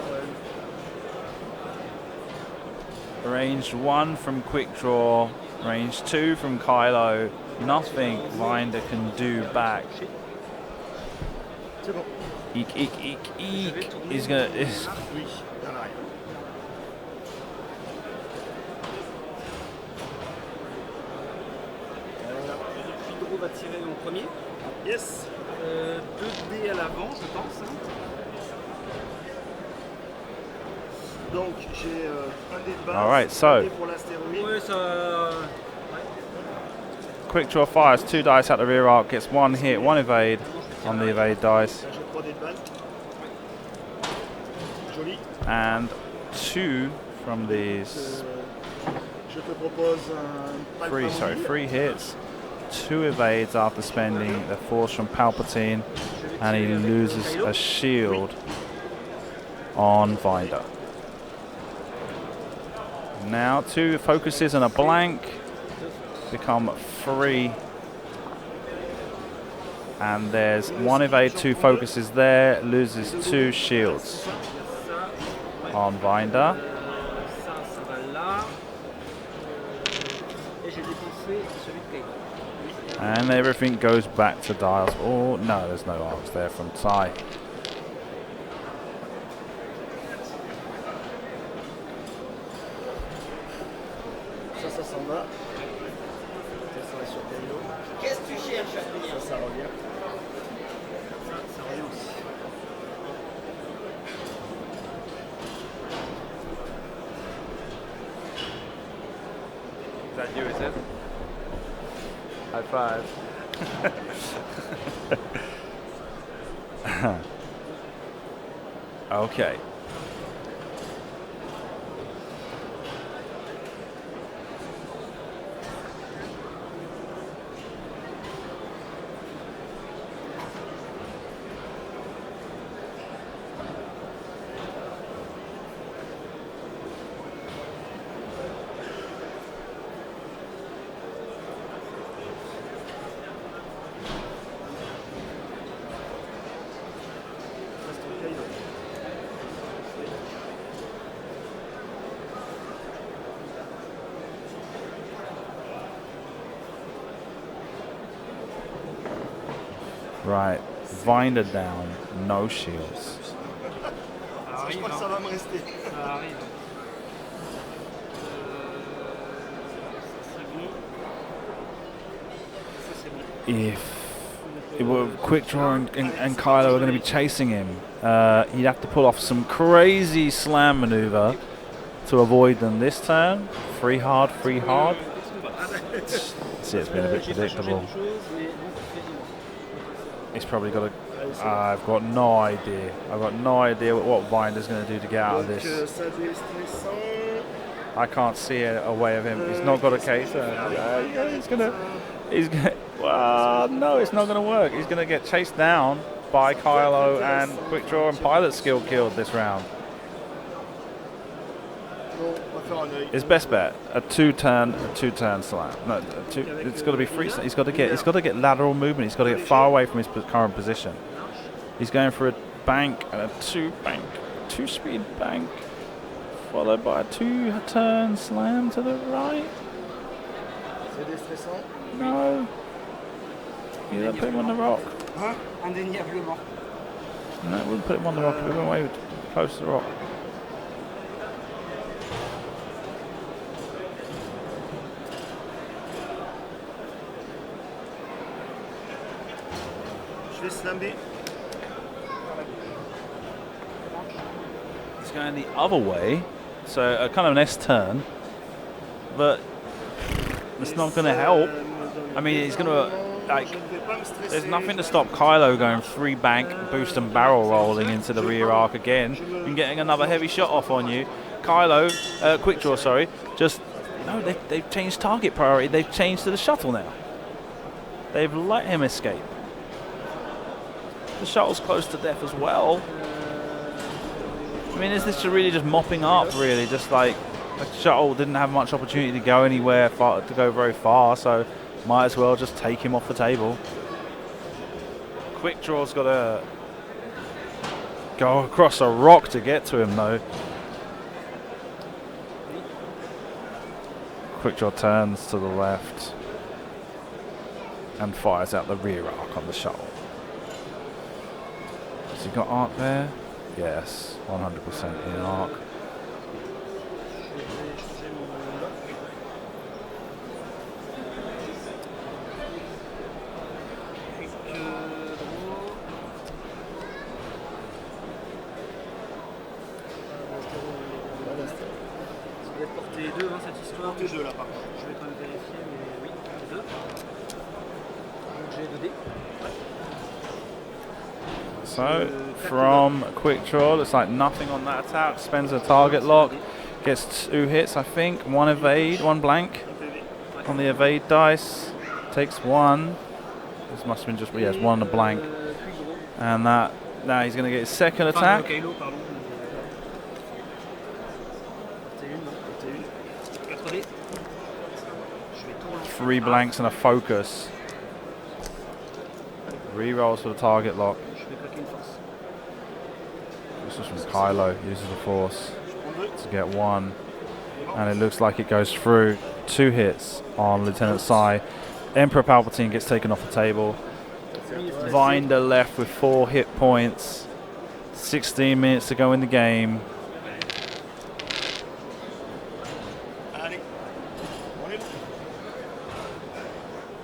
Range 1 from quick draw, range 2 from Kylo. Nothing Vinder can do back. C'est bon. Eek, eek, eek, eek. He's gonna. Oui, vers l'arrière. Hydro va tirer en premier. Yes. 2 dés à l'avant, je pense. Hein. Donc j'ai un dé de base, All right, so. un dé pour l'astéroïde. Ouais, ça. Quick draw fires 2 dice out the rear arc, gets 1 hit, 1 evade on the evade dice, Là, j'ai 3 dés de balle. Joli. and 2 from these Je te propose un palpamobile. 3 hits, 2 evades after spending the force from Palpatine, and he loses a shield on Vinder. Now 2 focuses and a blank become 3, and there's 1 evade, 2 focuses there, loses 2 shields on Vinder. Ça va là. Et j'ai dépensé celui de Kylo. And everything goes back to dials. Oh no, there's no arcs there from Ty. Ça s'en va. Ça va sur Kylo. Qu'est-ce que tu cherches à venir? Ça revient. Ça revient aussi. Is that you, is it? High five. Okay. Reste Kylo. Right. Vinder down, no shields. Ça Je arrive. crois que ça va me rester. Ça arrive. Ça c'est bon. Ça c'est bon. If it were Quick Draw and Kylo are going to be chasing him, he'd have to pull off some crazy slam maneuver to avoid them this turn. Free hard, free hard. See, it's been a bit predictable. He's probably got a. I've got no idea. I've got no idea what Vinder's going to do to get out of Donc this. ça devient stressant. I can't see a way of him. He's not got a case. He's gonna. Well, no, it's not going to work. He's going to get chased down by Kylo and Quick Draw and Pilot skill killed this round. Bon, on va faire un œil. His best bet: a two-turn slam. No, it's got to be free. He's got to get lateral movement. He's got to get far away from his current position. He's going for a bank and a two-speed bank, followed by a two-turn slam to the right. C'est déstressant. No. You don't put him on the rock. Hein? Indéniablement. No, it wouldn't put him on the rock. It went way close to the rock. Je vais slammer. He's going the other way, so a kind of an S turn, but it's not going to help. I mean, he's going to, like, there's nothing to stop Kylo going 3 bank, boost and barrel rolling into the rear arc again and getting another heavy shot off on you. Kylo, quick draw, sorry, just, no, they've changed target priority. They've changed to the shuttle now. They've let him escape. The shuttle's close to death as well. I mean, is this really just mopping up, really? Just like, the shuttle didn't have much opportunity to go anywhere, to go very far, so might as well just take him off the table. Quick draw's got to go across a rock to get to him, though. Quick draw turns to the left and fires out the rear arc on the shuttle. Has he got arc there? Yes, 100% in arc. Portée 2 là par contre. Je vais quand même vérifier, mais oui, 2. Donc j'ai 2 dés. So, from quick draw, looks like nothing on that attack. Spends a target lock, gets 2 hits, I think. 1 evade, 1 blank on the evade dice. Takes 1. This must have been just, yes, 1 on the blank. And that, now he's going to get his second attack. 3 blanks and a focus. Rerolls for the target lock. This is from Kylo. Uses the force to get 1. And it looks like it goes through. 2 hits on Lieutenant Sai. Emperor Palpatine gets taken off the table. Vinder left with 4 hit points. 16 minutes to go in the game.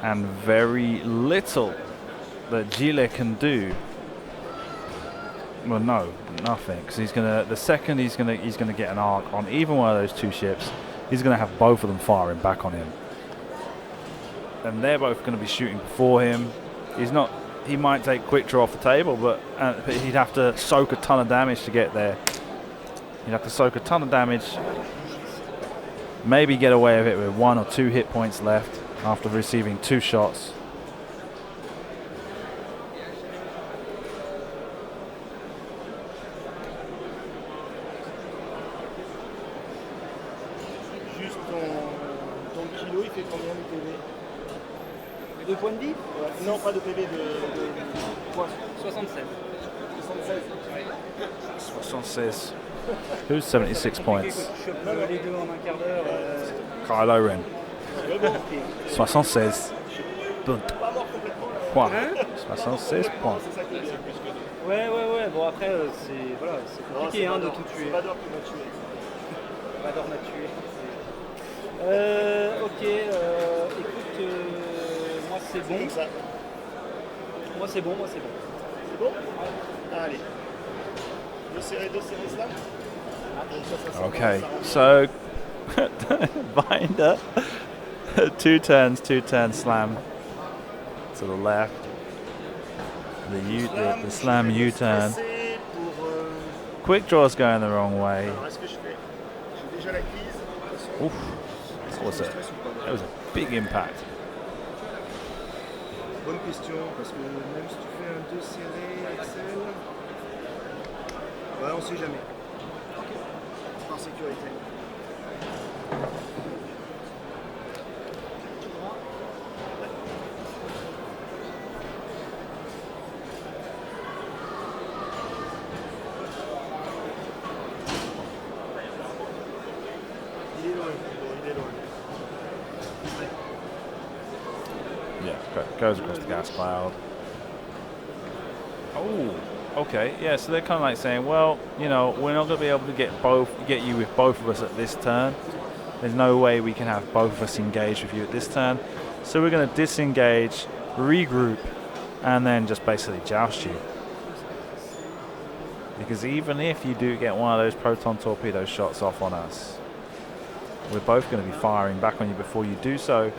And very little that Giles can do. Well, no, nothing, because he's gonna. The second he's gonna get an arc on either one of those 2 ships, he's gonna have both of them firing back on him, and they're both gonna be shooting before him. He's not. He might take quick draw off the table, but he'd have to soak a ton of damage to get there. He'd have to soak a ton of damage. Maybe get away with it with 1 or 2 hit points left after receiving 2 shots. Juste ton kilo, il fait combien de PV? 2 points de vie? Non, pas de PV, de quoi? 76. 76. 76. Who's 76 points? Je chope les deux en un quart d'heure. Kylo Ren. 76. Point. 76 points. Ouais. Bon, après, c'est voilà, compliqué de tout tuer. Vador qui va tuer. Vador m'a tué. Ok, écoute, moi c'est bon. Moi c'est bon. C'est bon? Allez. Deux serrés slam. Okay, so Vinder. 2 turns slam to the left. The slam U-turn. Quick draw's going the wrong way. Oof. That was a big impact. Bonne question, parce que même si tu fais un 2 serré, Axel, ouais, on sait jamais. Par sécurité. Goes across the gas cloud. Oh, okay. Yeah, so they're kind of like saying, well, you know, we're not going to be able to get you with both of us at this turn. There's no way we can have both of us engage with you at this turn. So we're going to disengage, regroup, and then just basically joust you. Because even if you do get one of those proton torpedo shots off on us, we're both going to be firing back on you before you do so.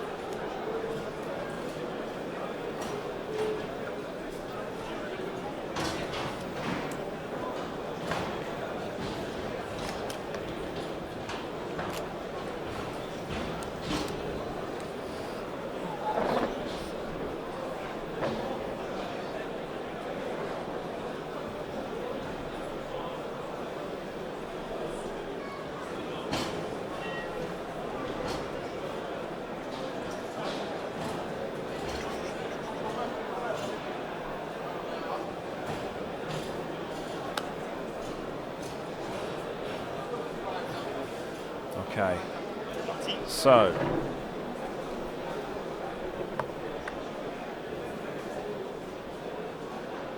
Okay, so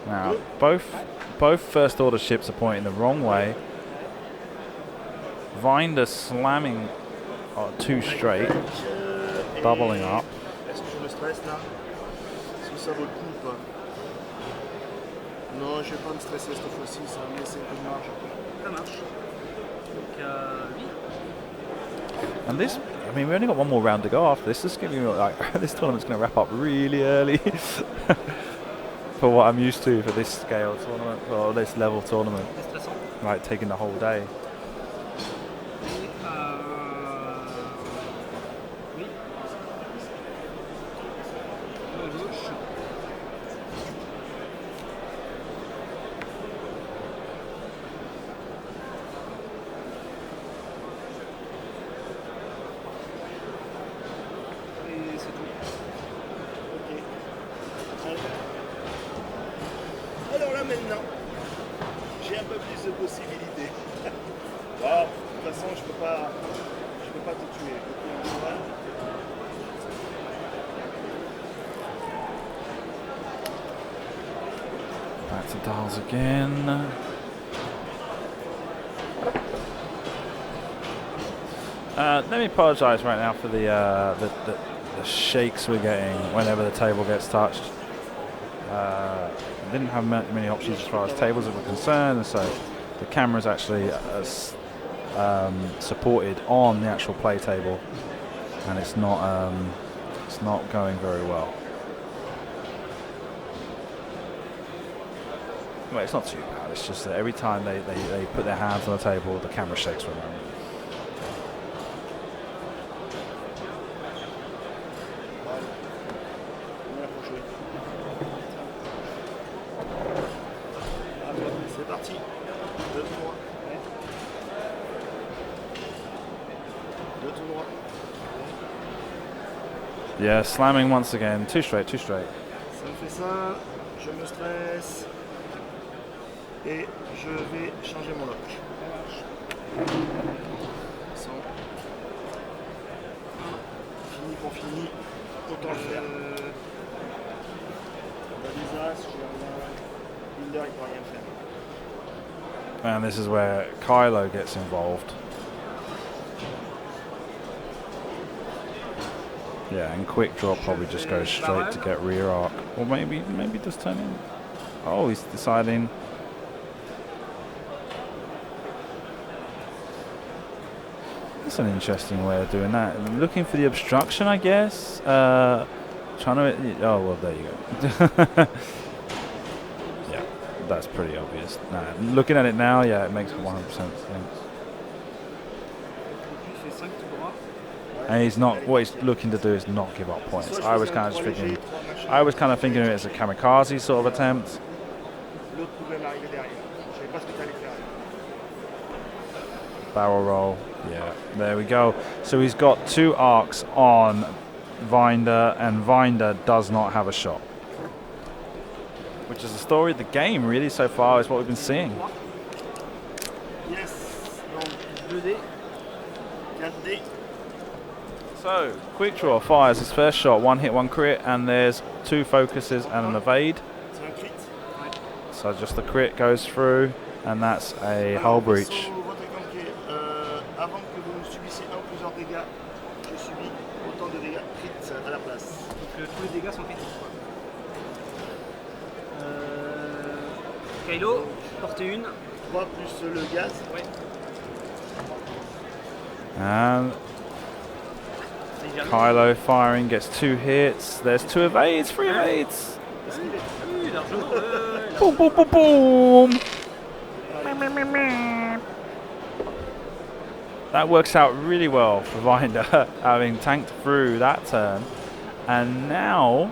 now both first order ships are pointing the wrong way. Vinder slamming 2 straight, doubling up. Est-ce que je me stresse là? Est-ce que ça vaut le coup ou pas? Non, je vais pas me stresser cette fois-ci, ça va me laisser un peu de marge. Ça marche. Donc, oui. And this, I mean, we only got one more round to go after this. This is giving me like this tournament's going to wrap up really early for what I'm used to for this scale tournament or this level tournament. Like taking the whole day. Oui. Gauche. Et c'est tout. Ok. Allez. Alors là maintenant, j'ai un peu plus de possibilités. Bon, de toute façon, je peux pas te tuer. Back to dials again. Let me apologise right now for the shakes we're getting whenever the table gets touched. Didn't have many options as far as tables were concerned, so the camera is actually supported on the actual play table, and it's not going very well. Well, it's not too bad. It's just that every time they put their hands on the table, the camera shakes for a moment. C'est parti. Deux tournois. Deux tournois. Yeah, slamming once again. 2 straight, 2 straight. Ça me fait ça. Je me stresse. Et je vais changer mon lock. Fini pour fini. Autant le faire. On a des as, j'ai un Binder, il peut rien faire. And this is where Kylo gets involved. Yeah, and quick draw probably just goes straight to get rear arc. Or maybe just turn in. Oh, he's deciding. That's an interesting way of doing that. Looking for the obstruction, I guess. Trying to. Oh well, there you go. Yeah, that's pretty obvious. Nah, looking at it now, yeah, it makes 100% sense. And he's not. What he's looking to do is not give up points. I was kind of thinking of it as a kamikaze sort of attempt. Barrel roll. Yeah, there we go. So he's got 2 arcs on Vinder, and Vinder does not have a shot. Which is the story of the game, really, so far, is what we've been seeing. Yes, donc 2D, 4D. So, Quick Draw fires his first shot, 1 hit, 1 crit, and there's 2 focuses and an evade. C'est un crit. So just the crit goes through, and that's a hull breach. Avant que vous subissiez un ou plusieurs dégâts, je subis autant de dégâts crit à la place. Donc tous les dégâts sont critiques. Kylo, portée 1. 3 plus le gaz. Ouais. And C'est jamais. Kylo firing gets 2 hits. There's 2 evades, 3 evades. Oui, largement. Boom, boom, boom, boom. That works out really well for Vinder, having tanked through that turn. And now,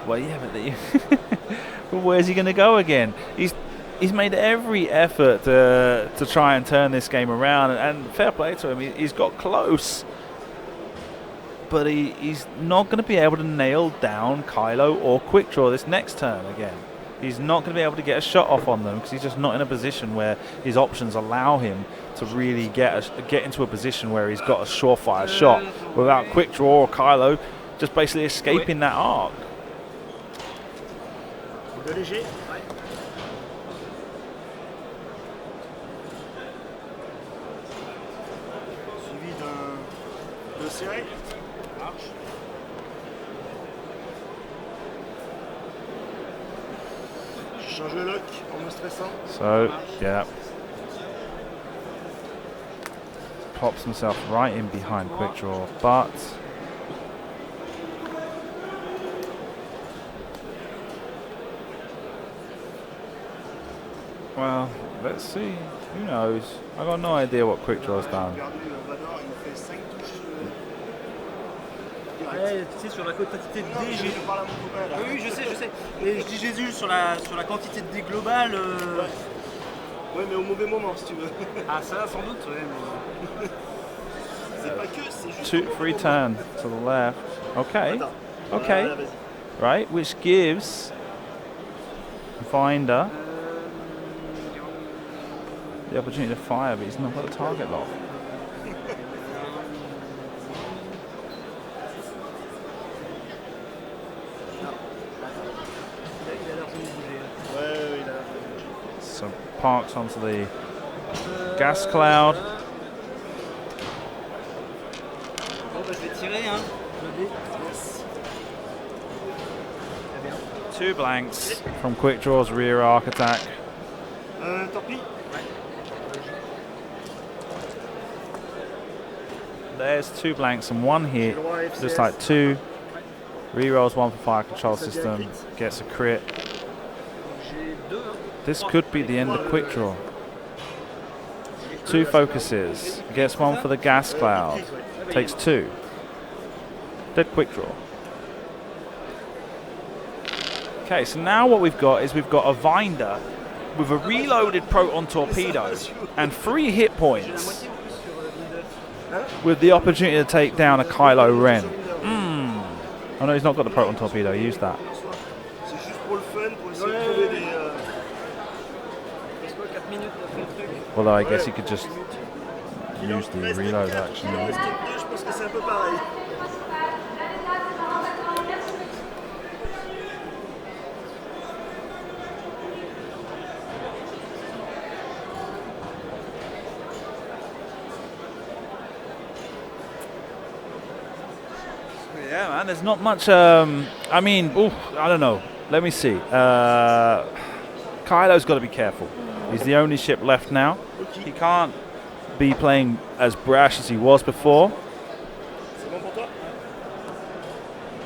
well, yeah, but where's he going to go again? He's made every effort to try and turn this game around, and fair play to him. He's got close, but he's not going to be able to nail down Kylo or Quick Draw this next turn again. He's not going to be able to get a shot off on them because he's just not in a position where his options allow him to really get into a position where he's got a surefire shot without Quick Draw or Kylo just basically escaping that arc. De léger. Suivi d'un 2 serré. Marche. Je change le lock en me stressant. So, yeah. Pops himself right in behind Quick Draw, but well, let's see. Who knows? I got no idea what Quick Draw's done. Regardez, Vador, il me fait 5 touches. Ouais, tu sais, sur la quantité de Non, dés, je parle à mon copain là. Oui, je sais. Mais je dis Jésus, sur la quantité de dés globale. Ouais, mais au mauvais moment si tu veux. Ah, ça, sans doute, ouais. Mais... C'est pas que, c'est juste. 2 free turn to the left. Okay. Attends. Okay. Voilà, vas-y. Right, which gives Vinder the opportunity to fire, but he's not got a target lock. Ouais, il a. So parks onto the gas cloud. Bon, bah, je vais tirer, hein. Le dé. Yes. 2 blanks from Quick Draw's rear arc attack. Torpille. There's 2 blanks and 1 hit. Just like 2. Rerolls 1 for fire control system. Gets a crit. J'ai 2, hein. This could be the end of Quick Draw. 2 focuses. Gets 1 for the gas cloud. Takes 2. Dead Quick Draw. Okay, so now what we've got is we've got a Vinder with a reloaded proton torpedo and 3 hit points with the opportunity to take down a Kylo Ren. Oh no, he's not got the proton torpedo. He used that. C'est juste pour le fun, pour essayer de trouver des. Reste quoi, 4 minutes après le truc. Although I guess he could just use the Reste reload 4, action. il en reste 2, je pense que c'est un peu pareil. Yeah, man, there's not much. I mean, I don't know. Let me see. Kylo's got to be careful. He's the only ship left now. He can't be playing as brash as he was before. C'est bon pour toi?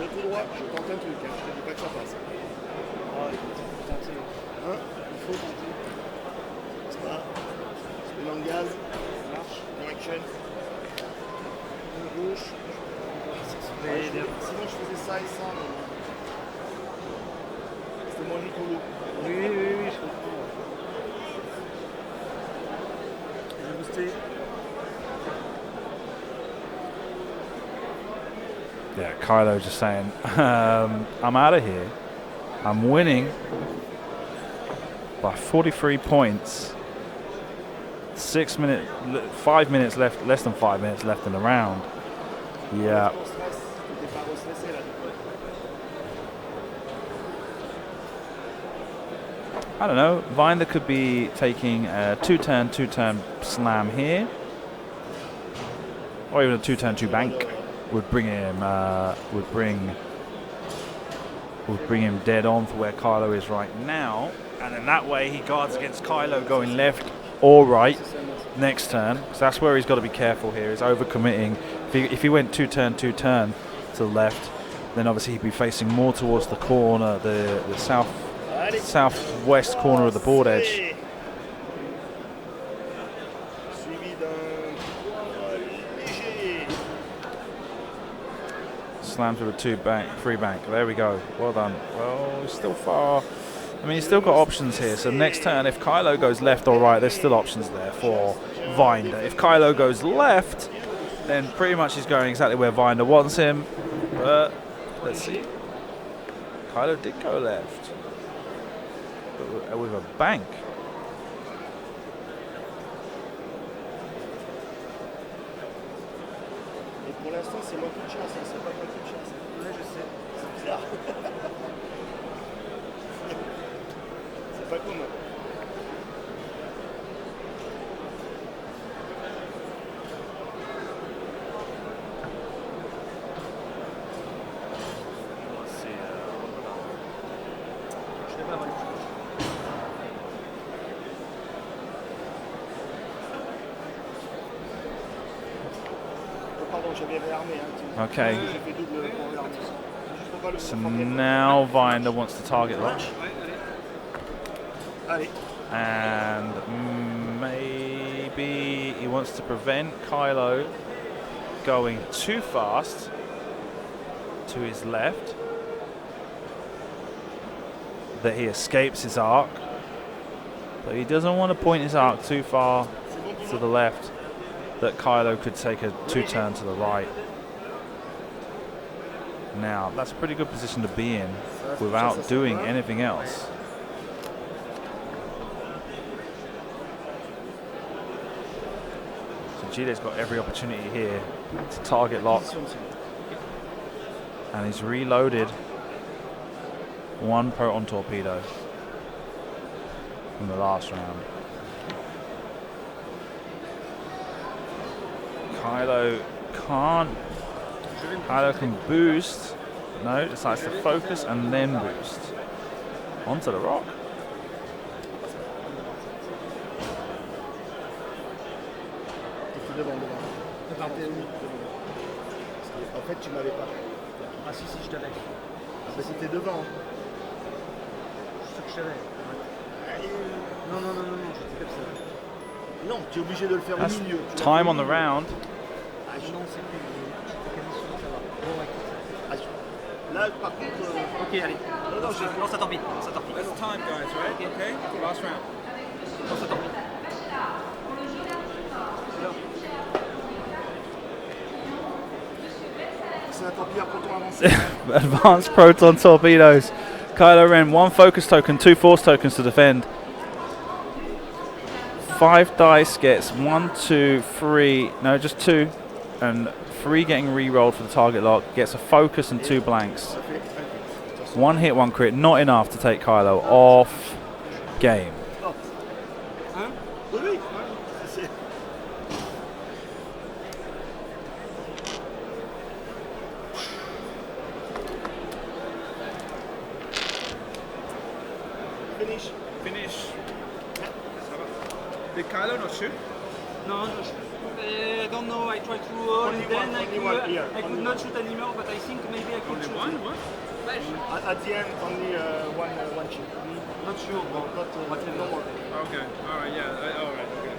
Je tout droit, je tente un truc, hein. Je te dis pas que ça passe. Ah, il faut tenter. Hein? Il faut tenter. C'est pas. Je mets dans le gaz. Marche. Direction. Gauche. Sinon je faisais ça et ça, mais c'était moins jusqu'au bout. Oui, je comprends. Je vais booster. Yeah, Kylo just saying, I'm out of here. I'm winning by 43 points. 5 minutes left, less than 5 minutes left in the round. Yeah. I don't know. Vinder could be taking a 2-turn slam here, or even a 2-turn 2-bank would bring him would bring him dead on for where Kylo is right now. And then that way he guards against Kylo going left or right next turn. So that's where he's got to be careful here, is overcommitting. If he went two turn to the left, then obviously he'd be facing more towards the corner, the southwest corner of the board edge. Suivi d'un léger. Slams with a 3 bank. There we go. Well done. Well, he's still far. I mean, he's still got options here. So next turn, if Kylo goes left or right, there's still options there for Vinder. If Kylo goes left, then pretty much he's going exactly where Vinder wants him. But let's see. Kylo did go left, but with a bank. Et pour l'instant, c'est moi qui chasse, c'est pas toi qui chasse. Ouais, je sais. C'est bizarre. C'est pas comme. Je l'ai pas mal. Oh, pardon, j'avais réarmé. Hein, Okay. j'ai fait double pour réarmer. Juste pour pas le So prendre. now Vinder wants to target lock. Ouais, allez. Allez. And maybe he wants to prevent Kylo going too fast to his left, that he escapes his arc, but he doesn't want to point his arc too far to the left, that Kylo could take a 2-turn to the right. Now that's a pretty good position to be in without doing anything else. Giles got every opportunity here to target lock, and he's reloaded one proton torpedo from the last round. Kylo can boost. No, decides to focus and then boost onto the rock. Devant. Pardon. En fait, tu m'avais pas. Ah si, je t'avais. Ah, bah, c'était devant. Je sais que je t'avais. Non, j'étais comme ça. Non, tu es obligé de le faire au That's milieu. Tu l'as time fait au on the milieu. round. Ah non, c'est plus. J'étais quasi sûr que ça va. Bon, ouais. Ah, là, par contre. Ok, allez. Lance ta torpille. That's time, guys, right? Okay. Last round. Lance ta torpille. C'est un torpille à proton avancé. Advanced proton torpedoes. Kylo Ren, 1 focus token, 2 force tokens to defend. 5 dice gets 1, 2, 3, no, just 2, and 3 getting re-rolled for the target lock. Gets a focus and 2 blanks. 1 hit, 1 crit, not enough to take Kylo off game. Hein? Oui. C'est- Finish. Finish. Did Kylo not shoot? No, I don't know. I tried to hold, Only then one, I only could, one, yeah, I could only not one. shoot anymore, but I think maybe I could Only shoot. one? What? At the end, only one chip. Not sure, but Not whatever. no more. Okay, alright, yeah, alright, okay.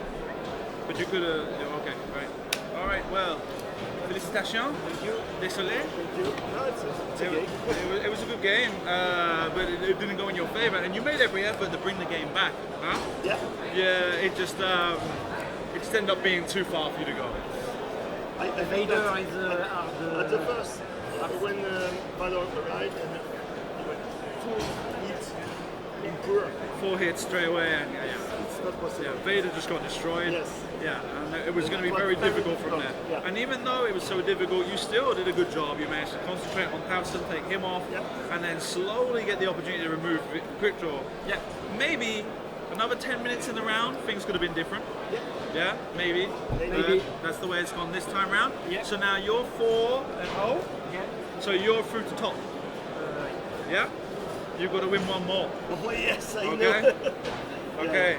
But you could have, okay, right. Alright, well, félicitations. Thank you. Désolé. Thank you. No, it's It, okay. it was a good game, but it didn't go in your favor, and you made every effort to bring the game back, huh? Yeah. Yeah, it just ended up being too far for you to go. I think Vader that is at the first, when Valor arrived, and he went 2 hits in poor. 4 hits straight away, and yeah, It's not possible. yeah, Vader just got destroyed. Yes. Yeah, and it was going to be very difficult from there. Yeah. And even though it was so difficult, you still did a good job. You managed to concentrate on Towson, take him off, Yeah. and then slowly get the opportunity to remove quick draw. Yeah. Maybe another 10 minutes in the round, things could have been different. Yeah. Yeah, maybe. Maybe. That's the way it's gone this time round. Yeah. So now you're 4-0. Yeah. So you're through to top. Yeah. You've got to win one more. Oh yes, I Okay. know. Okay.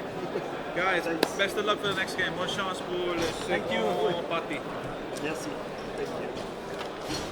Guys, Thanks. best of luck for the next game. Bonne chance pour le Thank you. second partie. Merci. Thank you.